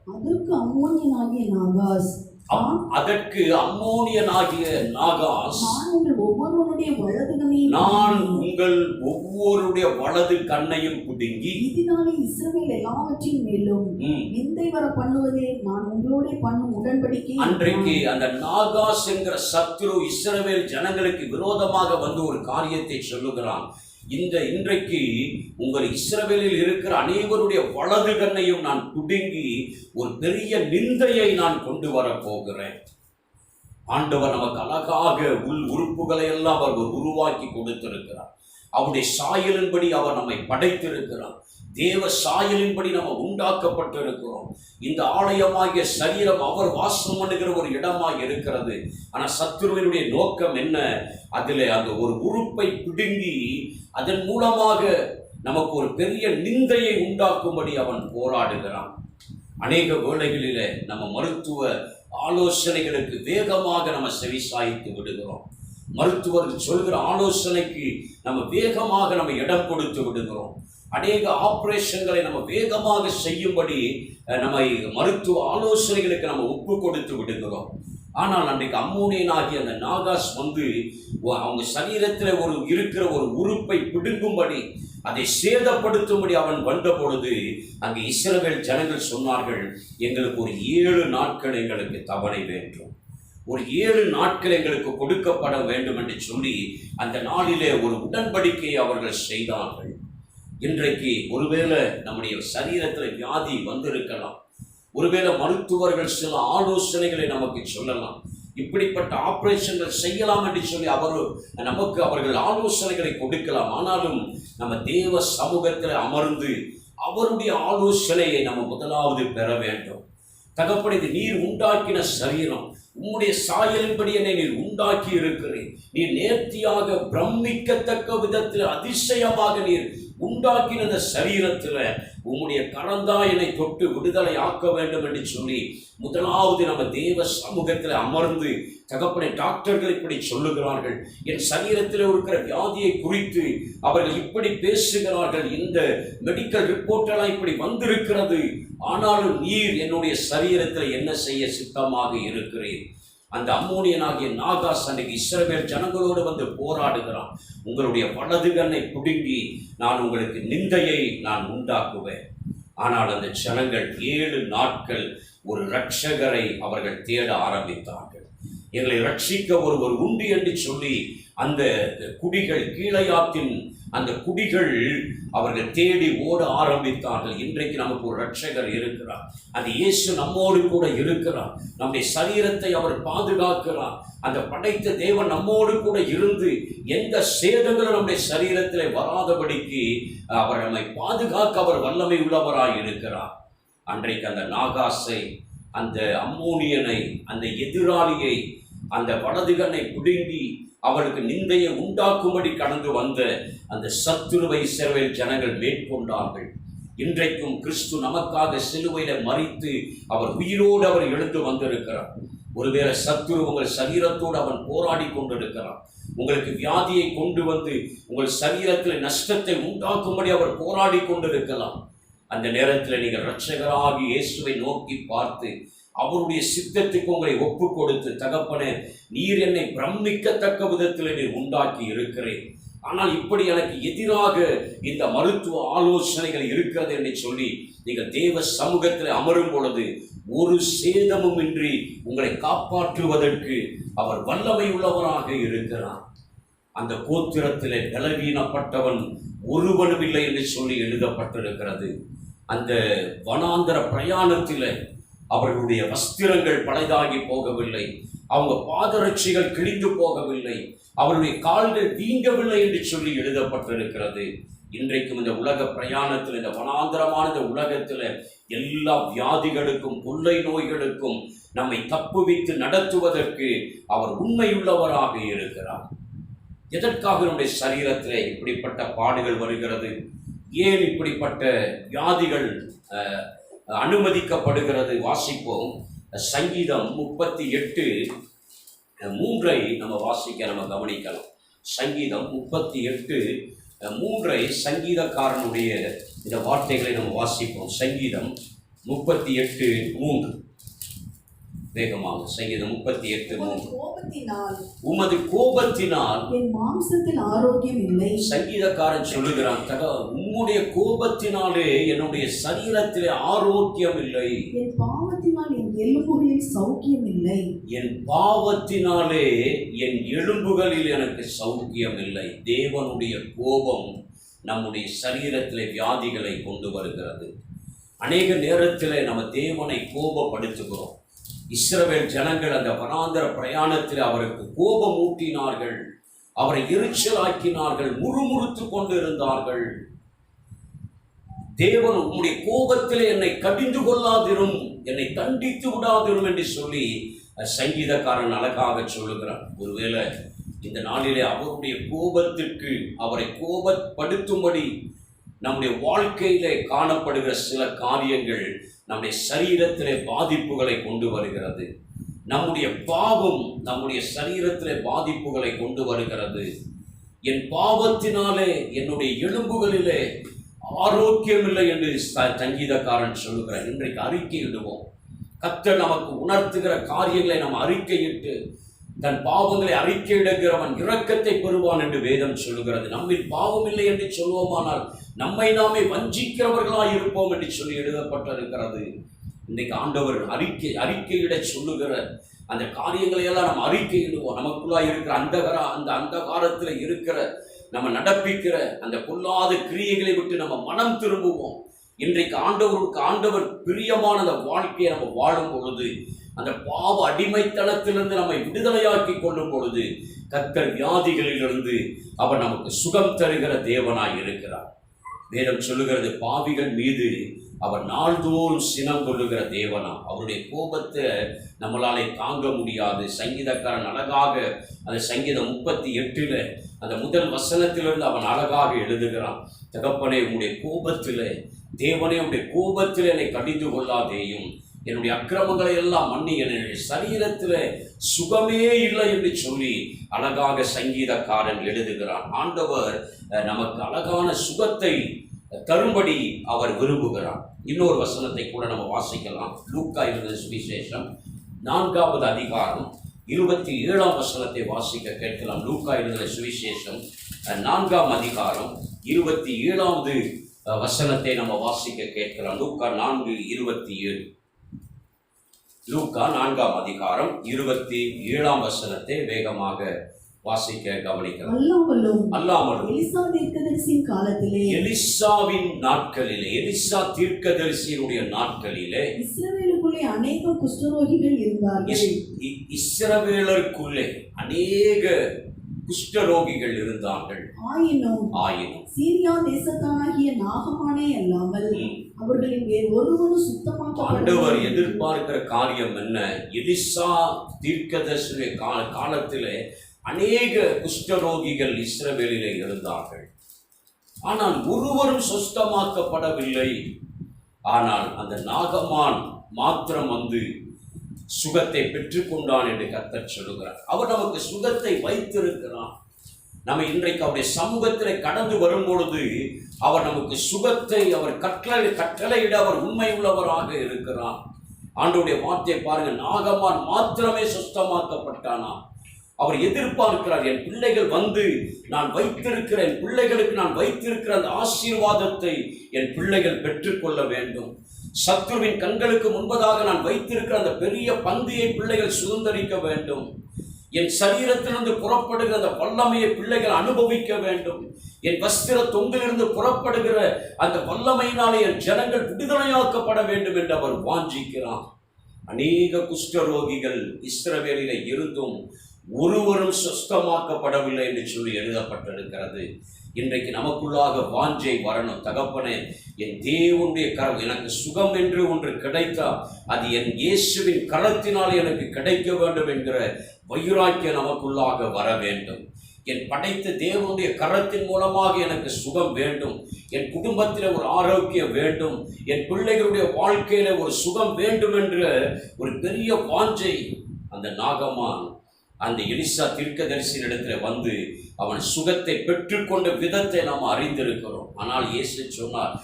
அதற்கு அம்மோனியனாகிய நாகாஸ் நான் உங்கள் ஒவ்வொருடைய வலது கண்ணையும் பிடுங்கி இதனாலே இஸ்ரவேல் எல்லாவற்றின் மேலும் நிந்தை வர பண்ணுவதே நான் உங்களோட பண்ணும் உடன்படிக்கை. அன்றைக்கு அந்த நாகாஸ் என்கிற சத்துரு இஸ்ரவேல் ஜனங்களுக்கு விரோதமாக வந்து ஒரு காரியத்தை சொல்லுகிறான். இன்றைக்கு உங்கள் இஸ்ரவேலில் இருக்கிற அனைவருடைய வலது கண்ணையும் நான் பிடுங்கி ஒரு பெரிய நிந்தையை நான் கொண்டு வர போகிறேன். ஆண்டவர் நமக்கு அழகாக உள் உறுப்புகளை எல்லாம் அவர் உருவாக்கி கொடுத்திருக்கிறார். அவருடைய சாயலின்படி அவர் நம்மை படைத்திருக்கிறார். தேவ சாயலின்படி நம்ம உண்டாக்கப்பட்டிருக்கிறோம். இந்த ஆலயமாகிய சரீரம் அவர் வாசம் பண்ணுகிற ஒரு இடமாக இருக்கிறது. ஆனால் சத்துருவினுடைய நோக்கம் என்ன? அதில் அந்த ஒரு உறுப்பை பிடுங்கி அதன் மூலமாக நமக்கு ஒரு பெரிய நிந்தையை உண்டாக்கும்படி அவன் போராடுகிறான். அநேக வேளைகளிலே நம்ம மருத்துவ ஆலோசனைகளுக்கு வேகமாக நம்ம செவிசாய்த்து விடுகிறோம். மருத்துவர்கள் சொல்கிற ஆலோசனைக்கு நம்ம வேகமாக நம்ம இடம் கொடுத்து விடுகிறோம். அநேக ஆபரேஷன்களை நம்ம வேகமாக செய்யும்படி நம்மை மருத்துவ ஆலோசனைகளுக்கு நம்ம ஒப்பு கொடுத்து விடுகிறோம். ஆனால் அன்றைக்கு அம்மோனியனாகிய அந்த நாகாஸ் வந்து அவங்க சரீரத்தில் இருக்கிற ஒரு உறுப்பை பிடுங்கும்படி அதை சேதப்படுத்தும்படி அவன் வந்த பொழுது அங்கே இஸ்ரவேல் ஜனங்கள் சொன்னார்கள், எங்களுக்கு ஒரு 7 நாட்கள் எங்களுக்கு தவணை வேண்டும், ஒரு 7 நாட்கள் எங்களுக்கு கொடுக்கப்பட வேண்டும் என்று சொல்லி அந்த நாளிலே ஒரு உடன்படிக்கையை அவர்கள் செய்தார்கள். இன்றைக்கு ஒருவேளை நம்முடைய சரீரத்தில் வியாதி வந்திருக்கலாம். ஒருவேளை மருத்துவர்கள் சில ஆலோசனைகளை நமக்கு சொல்லலாம். இப்படிப்பட்ட ஆபரேஷன்கள் செய்யலாம் என்று சொல்லி அவர்கள் ஆலோசனைகளை கொடுக்கலாம். ஆனாலும் நம்ம தேவ சமூகத்தில் அமர்ந்து அவருடைய ஆலோசனையை நம்ம முதலாவது பெற வேண்டும். தகப்பனே, நீர் உண்டாக்கின சரீரம் உம்முடைய சாயலின்படி என்னை நீர் உண்டாக்கி இருக்கிறேன். நீர் நேர்த்தியாக பிரமிக்கத்தக்க விதத்தில் அதிசயமாக நீர் உண்டாக்கின அந்த சரீரத்தில் உம்முடைய கரந்தா என்னை தொட்டு விடுதலை ஆக்க வேண்டும் என்று சொல்லி முதலாவது நம்ம தேவ சமூகத்தில் அமர்ந்து, தகப்பனை, டாக்டர்கள் இப்படி சொல்லுகிறார்கள், என் சரீரத்தில் இருக்கிற வியாதியை குறித்து அவர்கள் இப்படி பேசுகிறார்கள், இந்த மெடிக்கல் ரிப்போர்ட்டெல்லாம் இப்படி வந்திருக்கிறது, ஆனாலும் நீர் என்னுடைய சரீரத்தில் என்ன செய்ய சித்தமாக இருக்கிறேன், அந்த அம்மோனியனாகிய நாகாஸ் அன்னைக்கு இஸ்ரவேல் ஜனங்களோடு வந்து போராடுகிறான். உங்களுடைய வலது கண்ணை பிடுங்கி நான் உங்களுக்கு நிந்தையை நான் உண்டாக்குவேன். ஆனால் அந்த ஜனங்கள் 7 நாட்கள் ஒரு இரட்சகரை அவர்கள் தேட ஆரம்பித்தார்கள். எங்களை ரட்சிக்க ஒருவர் உண்டு என்று சொல்லி அந்த குடிகள், கீழையாத்தின் அந்த குடிகள் அவர்கள் தேடி ஓட ஆரம்பித்தார்கள். இன்றைக்கு நமக்கு ஒரு இரட்சகர் இருக்கிறார். அந்த இயேசு நம்மோடு கூட இருக்கிறார். நம்முடைய சரீரத்தை அவர் பாதுகாக்கிறார். அந்த படைத்த தேவன் நம்மோடு கூட இருந்து எந்த சேதங்களும் நம்முடைய சரீரத்தில் வராதபடிக்கு அவர் நம்மை பாதுகாக்க அவர் வல்லமை உள்ளவராய் இருக்கிறார். அன்றைக்கு அந்த நாகாசை, அந்த அம்மோனியனை, அந்த எதிராளியை, அந்த வலதுகனை பிடுங்கி அவருக்கு நிந்தையை உண்டாக்கும்படி கடந்து வந்த அந்த சத்துருவை இஸ்ரவேல் ஜனங்கள் மேற்கொண்டார்கள். இன்றைக்கும் கிறிஸ்து நமக்காக சிலுவையில மரித்து அவர் உயிரோடு அவர் எழுந்து வந்திருக்கிறார். ஒருவேளை சத்துரு உங்கள் சரீரத்தோடு அவன் போராடி கொண்டிருக்கிறான். உங்களுக்கு வியாதியை கொண்டு வந்து உங்கள் சரீரத்தில் நஷ்டத்தை உண்டாக்கும்படி அவர் போராடி கொண்டிருக்கலாம். அந்த நேரத்தில் நீங்கள் இரட்சகராகி இயேசுவை நோக்கி பார்த்து அவருடைய சித்தத்துக்கு உங்களை ஒப்பு கொடுத்து, தகப்பனே, நீர் என்னை பிரமிக்கத்தக்க விதத்தில் நீர் உண்டாக்கி இருக்கிறேன், ஆனால் இப்படி எனக்கு எதிராக இந்த மருத்துவ ஆலோசனைகள் இருக்கிறது என்று சொல்லி நீங்கள் தேவ சமூகத்தில் அமரும் பொழுது ஒரு சேதமும் இன்றி உங்களை காப்பாற்றுவதற்கு அவர் வல்லமை உள்ளவராக இருக்கிறார். அந்த கோத்திரத்திலே பலவீனப்பட்டவன் ஒருவனும் இல்லை என்று சொல்லி எழுதப்பட்டிருக்கிறது. அந்த வனாந்தர பிரயாணத்தில் அவர்களுடைய வஸ்திரங்கள் பழைதாகி போகவில்லை, அவங்க பாதரட்சிகள் கிழிந்து போகவில்லை, அவருடைய கால்கள் வீங்கவில்லை என்று சொல்லி எழுதப்பட்டிருக்கிறது. இன்றைக்கும் இந்த உலக பிரயாணத்தில், இந்த வனாந்தரமான இந்த உலகத்தில் எல்லா வியாதிகளுக்கும் கொள்ளை நோய்களுக்கும் நம்மை தப்புவித்து நடத்துவதற்கு அவர் உண்மையுள்ளவராக இருக்கிறார். எதற்காக நம்முடைய சரீரத்தில் இப்படிப்பட்ட பாடுகள் வருகிறது? ஏன் இப்படிப்பட்ட வியாதிகள் அனுமதிக்கப்படுகிறது? வாசிப்போம். சங்கீதம் 38:3 நம்ம வாசிக்க நம்ம கவனிக்கலாம். சங்கீதம் 38:3 சங்கீதக்காரனுடைய இந்த வார்த்தைகளை நம்ம வாசிப்போம். சங்கீதம் 38:3 வேகமாக. சங்கீதம் 38:3. உமது கோபத்தினால் என் மாம்சத்தில் ஆரோக்கியம் இல்லை. சங்கீதக்காரன் சொல்லுகிறான், உம்முடைய கோபத்தினாலே என்னுடைய சரீரத்திலே ஆரோக்கியம் இல்லை. என் பாவத்தினால் என் எலும்புகளில் சௌக்கியம் இல்லை. என் பாவத்தினாலே என் எலும்புகளில் எனக்கு சௌக்கியம் இல்லை. தேவனுடைய கோபம் நம்முடைய சரீரத்திலே வியாதிகளை கொண்டு வருகிறது. அநேக நேரத்தில் நம்ம தேவனை கோபப்படுத்துகிறோம். இஸ்ரவேல் ஜனங்கள் அந்த வனாந்தர பிரயாணத்தில் அவருக்கு கோபம் ஊட்டினார்கள், அவரை எரிச்சலாக்கினார்கள், முறுமுறுத்து கொண்டு இருந்தார்கள். தேவன், உம்முடைய கோபத்திலே என்னை கடிந்து கொள்ளாதிரும், என்னை தண்டித்து விடாதிரும் என்று சொல்லி சங்கீதக்காரன் அழகாக சொல்லுகிறார். ஒருவேளை இந்த நாளிலே அவருடைய கோபத்திற்கு அவரை கோபப்படுத்தும்படி நம்முடைய வாழ்க்கையிலே காணப்படுகிற சில காரியங்கள் நம்முடைய சரீரத்திலே பாதிப்புகளை கொண்டு வருகிறது. நம்முடைய பாவம் நம்முடைய சரீரத்திலே பாதிப்புகளை கொண்டு வருகிறது. என் பாவத்தினாலே என்னுடைய எலும்புகளிலே ஆரோக்கியம் இல்லை என்று சங்கீதக்காரன் சொல்லுகிறார். இன்றைக்கு அறிக்கையிடுவோம். கர்த்தர் நமக்கு உணர்த்துகிற காரியங்களை நாம் அறிக்கையிட்டு தன் பாவங்களை அறிக்கையிடுகிறவன் இரக்கத்தை பெறுவான் என்று வேதம் சொல்லுகிறது. நம்மில் பாவம் இல்லை என்று சொல்வோமானால் நம்மை நாமே வஞ்சிக்கிறவர்களாய் இருப்போம் என்று சொல்லி எழுதப்பட்டிருக்கிறது. இன்றைக்கு ஆண்டவர் அறிக்கையிட சொல்லுகிற அந்த காரியங்களை எல்லாம் நம்ம அறிக்கையிடுவோம். நமக்குள்ளாய் இருக்கிற அந்த அந்தகாரத்தில் இருக்கிற நம்ம நடப்பிக்கிற அந்த பொல்லாத கிரியைகளை விட்டு நம்ம மனம் திரும்புவோம். இன்றைக்கு ஆண்டவர் பிரியமான அந்த வாழ்க்கையை நம்ம வாழும் பொழுது, அந்த பாவ அடிமைத்தனத்திலிருந்து நம்மை விடுதலையாக்கி கொள்ளும் பொழுது, கர்த்தர் வியாதிகளிலிருந்து அவர் நமக்கு சுகம் தருகிற தேவனாய் இருக்கிறார். வேதம் சொல்லுகிறது, பாவிகள் மீது அவர் நாள்தோறும் சினம் கொள்ளுகிற தேவனா. அவருடைய கோபத்தை நம்மளாலே தாங்க முடியாது. சங்கீதக்காரன் அழகாக அந்த சங்கீதம் 38 அந்த முதல் வசனத்திலிருந்து அவன் அழகாக எழுதுகிறான். தகப்பனே, உன்னுடைய கோபத்தில், தேவனே, உன்னுடைய கோபத்தில் என்னை கடிந்து கொள்ளாதேயும், என்னுடைய அக்கிரமங்களை எல்லாம் மன்னி, என்னுடைய சரீரத்தில் சுகமே இல்லை என்று சொல்லி அழகாக சங்கீதக்காரன் எழுதுகிறான். ஆண்டவர் நமக்கு அழகான சுகத்தை தரும்படி அவர் விரும்புகிறார். இன்னொரு வசனத்தை கூட நம்ம வாசிக்கலாம். லூக்கா எழுதின சுவிசேஷம் 4வது அதிகாரம் 27ஆம் வசனத்தை வாசிக்க கேட்கலாம். லூக்கா எழுதின சுவிசேஷம் 4ஆம் அதிகாரம் 27வது வசனத்தை நம்ம வாசிக்க கேட்கலாம். லூக்கா 4:27. லூக்கா 4ஆம் அதிகாரம் 27ஆம் வசனத்தை வேகமாக வாசிக்க கவனிக்கலாம். அல்லாமலும் எலிசா தீர்க்கதரிசியின் காலத்திலே, எலிசாவின் நாட்களிலே, எலிசா தீர்க்கதரிசியினுடைய நாட்களிலே இஸ்ரவேலுக்குள்ளே அநேக குஷ்டரோகிகள் இருந்தார்கள். இஸ்ரவேலருக்குள்ளே அநேக குஷ்டரோகிகள் இருந்தார்கள். ஆயினும் சீரியா தேசத்தானாகிய நாகமானே அல்லாமல் அவர்களின் வேறு ஒருவரும் சுத்தமாக ஆண்டவர் எதிர்பார்க்கிற காரியம் என்ன? எலிசா தீர்க்கதரிசியுடைய காலத்திலே அநேக குஷ்டரோகிகள் இஸ்ரவேலிலே இருந்தார்கள். ஆனால் ஒருவரும் சுத்தமாக்கப்படவில்லை. ஆனால் அந்த நாகமான் மாத்திரம் வந்து சுகத்தை பெற்றுக்கொண்டான் என்று கர்த்தர் சொல்லுகிறார். அவர் நமக்கு சுகத்தை வைத்திருக்கிறார். நம்ம இன்றைக்கு அவருடைய சமூகத்தில் கடந்து வரும் பொழுது அவர் நமக்கு சுகத்தை அவர் கட்டளையிட அவர் உண்மை உள்ளவராக இருக்கிறார். ஆண்டவருடைய வார்த்தையை பாருங்க, நாகமான் மாத்திரமே சுத்தமாக்கப்பட்டானா. அவர் எதிர்பார்க்கிறார், என் பிள்ளைகள் வந்து நான் வைத்திருக்கிற என் பிள்ளைகளுக்கு நான் வைத்திருக்கிற அந்த ஆசீர்வாதத்தை என் பிள்ளைகள் பெற்றுக்கொள்ள வேண்டும். சத்துருவின் கண்களுக்கு முன்பதாக நான் வைத்திருக்கிற அந்த பெரிய பந்தியை பிள்ளைகள் சுதந்திரிக்க வேண்டும். என் சரீரத்திலிருந்து புறப்படுகிற அந்த வல்லமையை பிள்ளைகள் அனுபவிக்க வேண்டும். என் வஸ்திர தொங்கிலிருந்து புறப்படுகிற அந்த வல்லமையினாலே என் ஜனங்கள் விடுதலையாக்கப்பட வேண்டும் என்று அவர் வாஞ்சிக்கிறார். அநேக குஷ்டரோகிகள் இஸ்ரவேலிலே இருந்தும் ஒருவரும் சுத்தமாக்கப்படவில்லை என்று சொல்லி எழுதப்பட்டிருக்கிறது. இன்றைக்கு நமக்குள்ளாக வாஞ்சை வரணும். தகப்பனே, என் தேவனுடைய கரம் எனக்கு சுகம் என்று ஒன்று கிடைத்தா அது என் இயேசுவின் கரத்தினால் எனக்கு கிடைக்க வேண்டும் என்கிற வைராக்கியம் நமக்குள்ளாக வர வேண்டும். என் படைத்த தேவனுடைய கரத்தின் மூலமாக எனக்கு சுகம் வேண்டும். என் குடும்பத்தில் ஒரு ஆரோக்கியம் வேண்டும். என் பிள்ளைகளுடைய வாழ்க்கையில ஒரு சுகம் வேண்டும் என்ற ஒரு பெரிய வாஞ்சை அந்த நாகமான் அந்த எலிசா தீர்க்கதரிசியின் இடத்துல வந்து அவன் சுகத்தை பெற்றுக்கொண்ட விதத்தை நாம் அறிந்திருக்கிறோம். ஆனால் இயேசு சொன்னார்,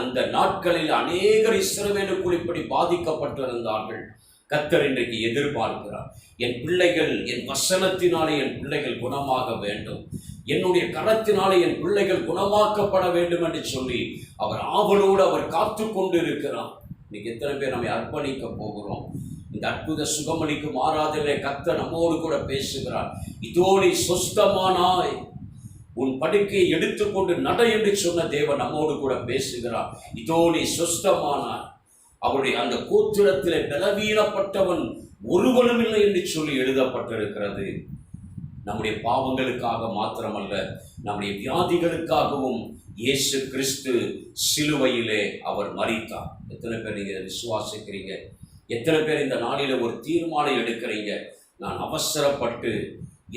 அந்த நாட்களில் அநேகர் இஸ்ரவேலுக்குள் இப்படி பாதிக்கப்பட்டிருந்தார்கள். கர்த்தர் இன்றைக்கு எதிர்பார்க்கிறார், என் பிள்ளைகள் என் வசனத்தினாலே என் பிள்ளைகள் குணமாக வேண்டும், என்னுடைய கரத்தினாலே என் பிள்ளைகள் குணமாக்கப்பட வேண்டும் என்று சொல்லி அவர் ஆவலோடு அவர் காத்து கொண்டு இருக்கிறார். இன்னைக்கு எத்தனை பேர் நம்மை அர்ப்பணிக்க போகிறோம்? இந்த அற்புத சுகமளிக்கும் ஆராதனை கர்த்தர் நம்மோடு கூட பேசுகிறார். இதோ நீ சொஸ்தமானாய், உன் படுக்கையை எடுத்துக்கொண்டு நட என்று சொன்ன தேவன் நம்மோடு கூட பேசுகிறார். இதோ நீ சொஸ்தமானாய். அவருடைய அந்த கோத்திரத்திலே பலவீனப்பட்டவன் ஒருவனும் இல்லை என்று சொல்லி எழுதப்பட்டிருக்கிறது. நம்முடைய பாவங்களுக்காக மாத்திரமல்ல, நம்முடைய வியாதிகளுக்காகவும் இயேசு கிறிஸ்து சிலுவையிலே அவர் மரித்தார். எத்தனை பேர் நீங்க விசுவாசிக்கிறீங்க? எத்தனை பேர் இந்த நாளில் ஒரு தீர்மானம் எடுக்கிறீங்க? நான் அவசரப்பட்டு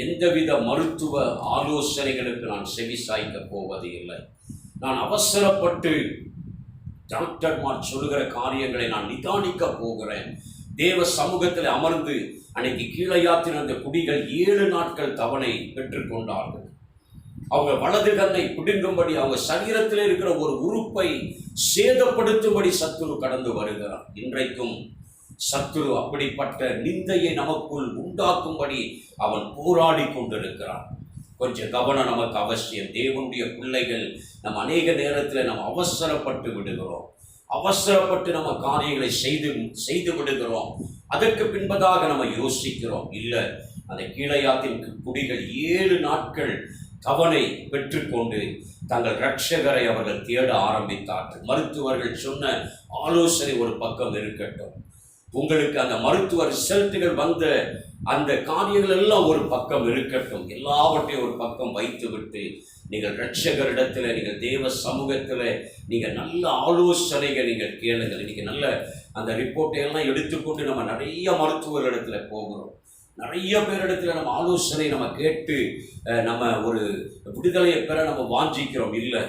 எந்தவித மருத்துவ ஆலோசனைகளுக்கு நான் செவி சாய்க்க போவது இல்லை. நான் அவசரப்பட்டு டாக்டர்மார் சொல்லுகிற காரியங்களை நான் நிதானிக்க போகிறேன். தேவ சமூகத்தில் அமர்ந்து அன்னைக்கு கீழையாத்தின் அந்த குடிகள் 7 நாட்கள் தவணை பெற்றுக்கொண்டார்கள். அவங்க வலது கண்ணை பிடுங்கும்படி, அவங்க சரீரத்தில் இருக்கிற ஒரு உறுப்பை சேதப்படுத்தும்படி சத்துரு கடந்து வருகிறார். இன்றைக்கும் சத்துரு அப்படிப்பட்ட நிந்தையை நமக்குள் உண்டாக்கும்படி அவன் போராடி கொண்டிருக்கிறான். கொஞ்சம் கவனம் நமக்கு அவசியம். தேவனுடைய பிள்ளைகள் நம்ம அநேக நேரத்தில் நம்ம அவசரப்பட்டு விடுகிறோம். அவசரப்பட்டு நம்ம காரியங்களை செய்து விடுகிறோம். அதற்கு பின்பதாக நம்ம யோசிக்கிறோம். இல்லை, அந்த கீழையாத்தின் குடிகள் 7 நாட்கள் தவணை பெற்றுக்கொண்டு தங்கள் இரட்சகரை அவர்கள் தேட ஆரம்பித்தார்கள். மருத்துவர்கள் சொன்ன ஆலோசனை ஒரு பக்கம் இருக்கட்டும், உங்களுக்கு அந்த மருத்துவ ரிசல்ட்டுகள் வந்த அந்த காரியங்கள் எல்லாம் ஒரு பக்கம் இருக்கட்டும். எல்லாவற்றையும் ஒரு பக்கம் வைத்துவிட்டு நீங்கள் இரட்சகரிடத்தில், நீங்கள் தேவ சமூகத்தில் நீங்கள் நல்ல ஆலோசனைகள் நீங்கள் கேளுங்கள். இன்னைக்கு நல்ல அந்த ரிப்போர்ட்டை எல்லாம் எடுத்துக்கொண்டு நம்ம நிறைய மருத்துவர்களிடத்தில் போகிறோம். நிறைய பேரிடத்துல நம்ம ஆலோசனை நம்ம கேட்டு நம்ம ஒரு விடுதலையை பெற நம்ம வாஞ்சிக்கிறோம். இல்லை,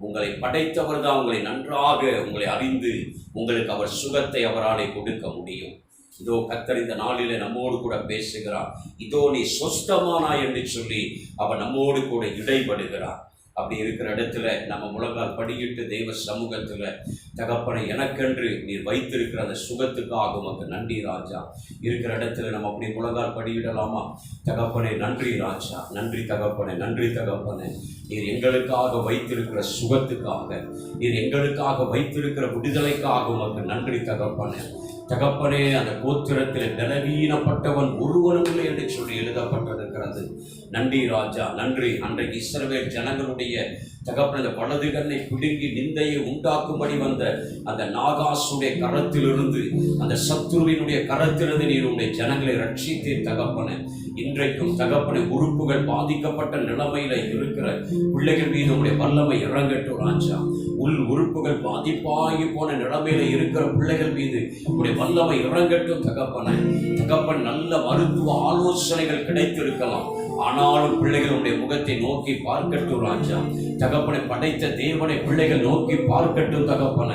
உங்களை படைத்தவர் தான் உங்களை நன்றாக உங்களை அறிந்து உங்களுக்கு அவர் சுகத்தை அவராலே கொடுக்க முடியும். இதோ கர்த்தர் இந்த நாளிலே நம்மோடு கூட பேசுகிறார். இதோ நீ சொஸ்தமானாய் என்று சொல்லி அவர் நம்மோடு கூட இடைபடுகிறார். அப்படி இருக்கிற இடத்துல நம்ம முழங்கால் படியிட்டு தெய்வ சமூகத்தில் தகப்பனை எனக்கென்று நீர் வைத்திருக்கிற அந்த சுகத்துக்காக உமக்கு நன்றி ராஜா. இருக்கிற இடத்துல நம்ம அப்படி முழங்கால் படியிடலாமா? தகப்பனை நன்றி ராஜா, நன்றி தகப்பனை, நன்றி தகப்பனை. நீர் எங்களுக்காக வைத்திருக்கிற சுகத்துக்காக, நீர் எங்களுக்காக வைத்திருக்கிற விடுதலைக்காக உமக்கு நன்றி தகப்பனை. தகப்பனே, அந்த கோத்திரத்தில் பலவீனப்பட்டவன் ஒருவனும் இல்லை என்று சொல்லி எழுதப்பட்டிருக்கிறது. நன்றி ராஜா, நன்றி. அன்றைக்கு இஸ்ரவேல் ஜனங்களுடைய தகப்பன அந்த வலது கண்ணை பிடுங்கி நிந்தையை உண்டாக்கும்படி வந்த அந்த நாகாசுடைய கரத்திலிருந்து, அந்த சத்துருவினுடைய கரத்திலிருந்து நீர் உடைய ஜனங்களை ரட்சித்தீர் தகப்பன. இன்றைக்கும் தகப்பனை உறுப்புகள் பாதிக்கப்பட்ட நிலைமையில இருக்கிற பிள்ளைகள் மீது உடைய வல்லமை இறங்கட்டும் ராஜா. உள் உறுப்புகள் பாதிப்பாகி போன நிலைமையில இருக்கிற பிள்ளைகள் மீது உடைய வல்லமை இறங்கட்டும் தகப்பன. தகப்பன் நல்ல மருத்துவ ஆலோசனைகள் கிடைத்திருக்கலாம், ஆனாலும் பிள்ளைகள் உடைய முகத்தை நோக்கி பார்க்கட்டும் ராஜா. தகப்பனை படைத்த தேவனை பிள்ளைகள் நோக்கி பார்க்கட்டும் தகப்பன.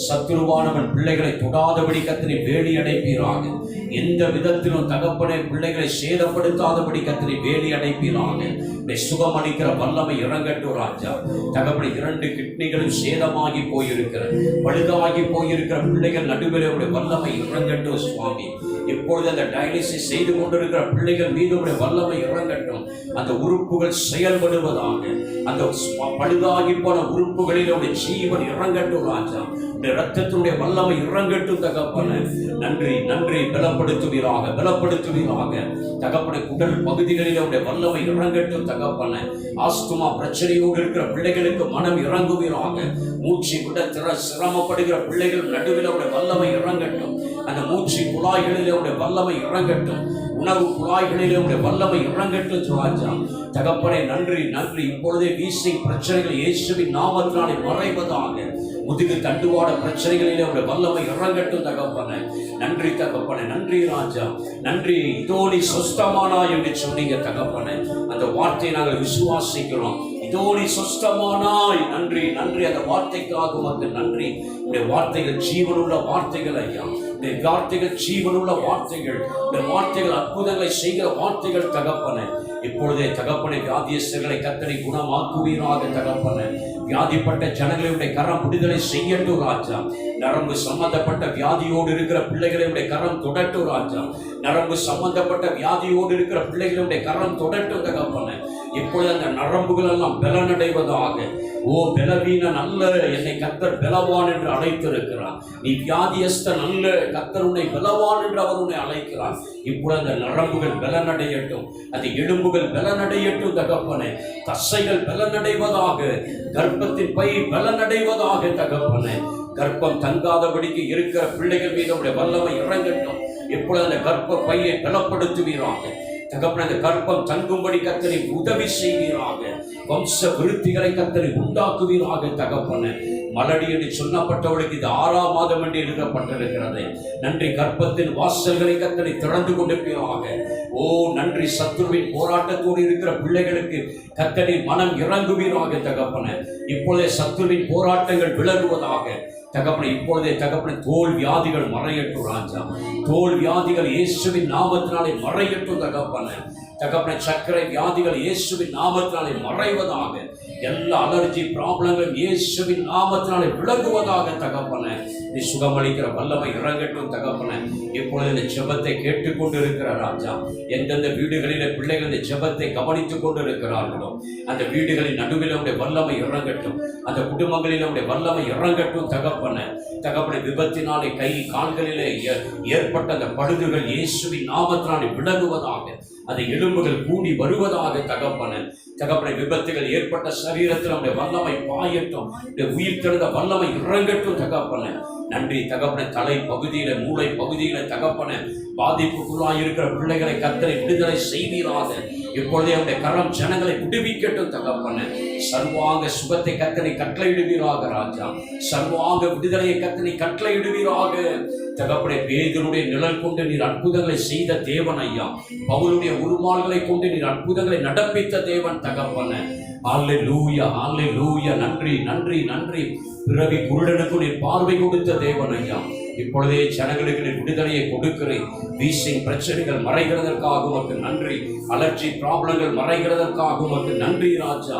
சத்துருவானவன் பிள்ளைகளை தொடாதபடி கத்திரி வேலி அடைப்பீராக. எந்த விதத்திலும் தகப்பனை பிள்ளைகளை சேதப்படுத்தாதபடி கத்திரி வேலி அடைப்பீராக. சுகம் அளிக்கிற வல்லமை இறங்கட்டும் ராஜா. தகப்பனை 2 கிட்னிகளும் சேதமாகி போயிருக்கிற, பழுதாகி போயிருக்கிற பிள்ளைகள் நடுவில் உடைய வல்லமை இறங்கட்டும் சுவாமி. இப்பொழுது அந்த டயாலிசிஸ் செய்து கொண்டிருக்கிற பிள்ளைகள் மீது உடைய வல்லமை இறங்கட்டும். அந்த உறுப்புகள் செயல்படுவதாக, அந்த பழுதாகி போன உறுப்புகளில் உடைய ஜீவன் இறங்கட்டும் ராஜா. இரத்தத்தினுடைய வல்லமை இறங்கட்டும் தகப்பன. நன்றி, நன்றி. பலப்படுத்துவீராக, பலப்படுத்துவீராக தகப்பன. குடல் பகுதிகளில் உடைய வல்லமை இறங்கட்டும் தகப்பன. ஆஸ்துமா பிரச்சனையோடு இருக்கிற பிள்ளைகளுக்கு மனம் இறங்குவீராக. மூச்சு விட சிரமப்படுகிற பிள்ளைகள் நடுவில் உடைய வல்லமை இறங்கட்டும். அந்த மூச்சு குழாய்களிலே உடைய வல்லமை இறங்கட்டும். உணவு குழாய்களிலே உடைய வல்லமை இறங்கட்டும் ராஜா. தகப்பனே நன்றி, நன்றி. இப்பொழுதே வீசிங் பிரச்சனைகள் இயேசுவின் நாமத்தினாலே மறைவதாக. முதுகு தண்டுவாட பிரச்சனைகளிலே உடைய வல்லமை இறங்கட்டும் தகப்பனே. நன்றி தகப்பனே, நன்றி ராஜா, நன்றி. இதோ நீ சொஸ்தமானாய் என்று சொன்னீங்க தகப்பனே. அந்த வார்த்தையை நாங்கள் விசுவாசிக்கிறோம். இதோ நீ சொஸ்தமானாய். நன்றி, நன்றி. அந்த வார்த்தைக்காக உமக்கு நன்றி. உடைய வார்த்தைகள் ஜீவனுள்ள வார்த்தைகள் ஐயா. உடைய வார்த்தைகள் ஜீவனுள்ள வார்த்தைகள். உடைய வார்த்தைகள் அற்புதங்களை செய்கிற வார்த்தைகள் தகப்பனே. இப்பொழுதே தகப்பனை வியாதியஸ்தர்களை கத்தனை குணமாக்குவீராக தகப்பனே. வியாதிப்பட்ட ஜனங்களுடைய கரம் விடுதலை செய்யட்டும் ராஜா. நரம்பு சம்பந்தப்பட்ட வியாதியோடு இருக்கிற பிள்ளைகளுடைய கரம் தொடட்டும் ராஜா. நரம்பு சம்பந்தப்பட்ட வியாதியோடு இருக்கிற பிள்ளைகளுடைய கரம் தொடட்டும் தகப்பனே. இப்பொழுது அந்த நரம்புகள் எல்லாம் பலனடைவதாக. ஓ பலவீன நல்ல என்னை கர்த்தர் பலவான் என்று அழைத்திருக்கிறார். நீ வியாதியஸ்த நல்ல கர்த்தர் உன்னை பலவான் என்று அவர் உன்னை அழைக்கிறார். இப்பொழுது அந்த நரம்புகள் பலனடையட்டும், அந்த எலும்புகள் பலனடையட்டும் தகப்பனே. தசைகள் பலனடைவதாக, கர்ப்பத்தின் பை பலனடைவதாக தகப்பனே. கர்ப்பம் தங்காதபடிக்கு இருக்கிற பிள்ளைகள் மீது உடைய வல்லமை இறங்கட்டும். இப்பொழுது அந்த கர்ப்ப பையை பலப்படுத்துவீராக தகப்பனே. அந்த கர்ப்பம் தங்கும்படி கர்த்தரை உதவி செய்வீராக. வம்ச விருத்திகளை கர்த்தரை உண்டாக்குவீராக தகப்பனே. மலடி என்று சொல்லப்பட்டவளுக்கு இது 6ஆம் மாதம் என்று எழுதப்பட்டிருக்கிறது. நன்றி. கர்ப்பத்தின் வாசல்களை கர்த்தரை திறந்து கொண்டிருப்பீராக. ஓ நன்றி. சத்துருவின் போராட்டத்தோடு இருக்கிற பிள்ளைகளுக்கு கர்த்தரை மனம் இறங்குவீராக தகப்பனே. இப்பொழுதே சத்துருவின் போராட்டங்கள் விலகுவதாக தகப்பனை. இப்பொழுதே தகப்பனை தோல் வியாதிகள் மறையட்டும் ராஜா. தோல் வியாதிகள் இயேசுவின் நாமத்தினாலே மறையட்டும் தகப்பனை. தகப்பனை சர்க்கரை வியாதிகள் இயேசுவின் நாமத்தினாலே மறைவதாக. எல்லா அலர்ஜி ப்ராப்ளங்களும் இயேசுவின் நாமத்தினாலே விலகுவதாக தகப்பனை. நீ சுகமளிக்கிற வல்லமை இறங்கட்டும் தகப்பனை. இப்பொழுது இந்த ஜெபத்தை கேட்டுக்கொண்டு இருக்கிற ராஜா, எந்தெந்த வீடுகளிலே பிள்ளைகள் இந்த ஜெபத்தை கவனித்துக் கொண்டு இருக்கிறார்களோ அந்த வீடுகளின் நடுவில் உடைய வல்லமை இறங்கட்டும். அந்த குடும்பங்களில் உடைய வல்லமை இறங்கட்டும் தகப்பனை. தகப்பனை விபத்தினாலே கை கால்களிலே ஏற்பட்ட அந்த படுகுகள் இயேசுவின் நாமத்தினாலே விலகுவதாக. அந்த எலும்புகள் கூடி வருவதாக தகப்பனை. தகப்பனை விபத்துகள் ஏற்பட்ட சரீரத்தில் நம்முடைய வல்லமை பாயட்டும். உயிர் தெழுந்த வல்லமை இறங்கட்டும் தகப்பனை. நன்றி தகப்பனை. தலை பகுதியில மூளை பகுதியில தகப்பனை பாதிப்புக்குள்ளாய் இருக்கிற பிள்ளைகளை கர்த்தரை விடுதலை செய்வீராக. இப்பொழுதே அவருடைய கரம் ஜனங்களை விடுவிக்கட்டும் தகப்பனை. சர்வாங்க சுகத்தை கர்த்தரை கட்டளையிடுவீராக ராஜா. சர்வாங்க விடுதலையை கர்த்தரை கட்டளையிடுவீராக தகப்பனை. பேதுருடைய நிழல் கொண்டு நீர் அற்புதங்களை செய்த தேவன் ஐயா. பவுலுடைய உருமால்களை கொண்டு நீர் அற்புதங்களை நடப்பித்த தேவன் தகப்பனை. அல்லேலூயா, அல்லேலூயா. நன்றி, நன்றி, நன்றி. பிறவி குருடனுக்கு நீர் பார்வை கொடுத்த தேவன் ஐயா. இப்பொழுதே ஜனங்களுக்கு நீர் விடுதலையை கொடுக்கிறேன். வீசிங் பிரச்சனைகள் மறைகிறதற்காக உமக்கு நன்றி. அலர்ஜி ப்ராப்ளங்கள் மறைகிறதற்காக உமக்கு நன்றி ராஜா.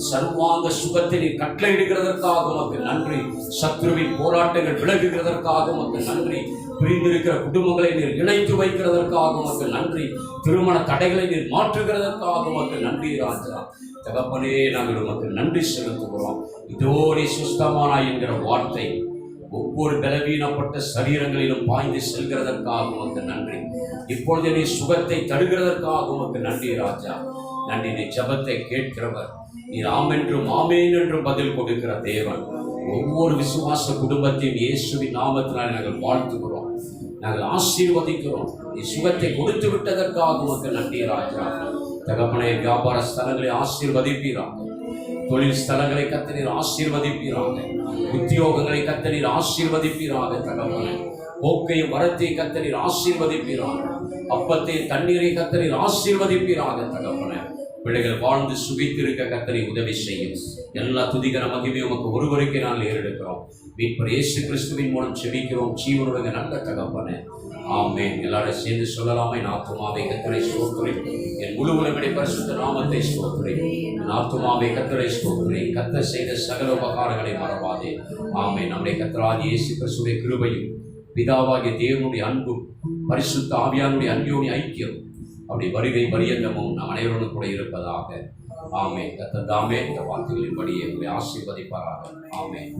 சர்வாங்க சுகத்தை நீர் கட்டளையிடுகிறதற்காக உமக்கு நன்றி. சத்ருவின் போராட்டங்கள் விலகுகிறதற்காக உமக்கு நன்றி. பிரிந்திருக்கிற குடும்பங்களை நீர் இணைத்து வைக்கிறதற்காக உமக்கு நன்றி. திருமண தடைகளை நீர் மாற்றுகிறதற்காக உமக்கு நன்றி ராஜா. தகப்பனே, நாங்கள் உமக்கு நன்றி செலுத்துகிறோம். இதோ நீ சுஸ்தமானாய் என்கிற வார்த்தை ஒவ்வொரு பலவீனப்பட்ட சரீரங்களிலும் பாய்ந்து செல்கிறதற்காக உமக்கு நன்றி. இப்பொழுது நீ சுகத்தை தருகிறதற்காக உமக்கு நன்றி ராஜா. நன்றி. நீ ஜெபத்தை கேட்கிறவர். நீர் ஆம் என்றும் ஆமேன் என்றும் பதில் கொடுக்கிற தேவன். ஒவ்வொரு விசுவாச குடும்பத்தையும் இயேசுவின் நாமத்தினால் நாங்கள் வாழ்த்துகிறோம், நாங்கள் ஆசீர்வதிக்கிறோம். நீ சுகத்தை கொடுத்து விட்டதற்காக உமக்கு நன்றி ராஜா. தகப்பனே, வியாபார ஸ்தலங்களை ஆசீர்வதிப்பீராக. தொழில் ஸ்தலங்களை கர்த்தர் ஆசீர்வதிப்பீராக. உத்தியோகங்களை கர்த்தர் ஆசீர்வதிப்பீராக. தகப்பனே, போக்கையும் வரத்தை கர்த்தர் ஆசீர்வதிப்பீராக. அப்பத்தை தண்ணீரை கர்த்தர் ஆசீர்வதிப்பீராக. தகப்பனே, பிள்ளைகள் வாழ்ந்து சுகித்திருக்க கர்த்தரை உதவி செய்யும். எல்லா துதிகர மகிமையும் உமக்கு ஒருவருக்கே நாங்கள் ஏறெடுக்கிறோம். மீட்பர் இயேசு கிறிஸ்துவின் மூலம் செபிக்கிறோம் ஜீவனுடைய நல்ல தகப்பனே, ஆமென். எல்லாரும் சேர்ந்து சொல்லலாமே. என் ஆத்துமாவே கர்த்தரை ஸ்தோத்திரி, என் முழு உலகமே பரிசுத்த நாமத்தை ஸ்தோத்திரி. என் ஆத்துமாவே கர்த்தரை ஸ்தோத்திரி, கர்த்தர் செய்த சகல உபகாரங்களை மறவாதே. ஆமென். நம்முடைய கர்த்தராகிய இயேசு கிறிஸ்துவின் கிருபையும் பிதாவாகிய தேவனுடைய அன்பும் பரிசுத்த ஆவியானுடைய அன்பியோனிய ஐக்கியம் அப்படி வருகை பரியந்தமும் நம் அனைவரோடு கூட இருப்பதாக. ஆமென். கர்த்தர் தாமே இந்த வார்த்தைகளின்படி எங்களை ஆசீர்வதிப்பாராக. ஆமென்.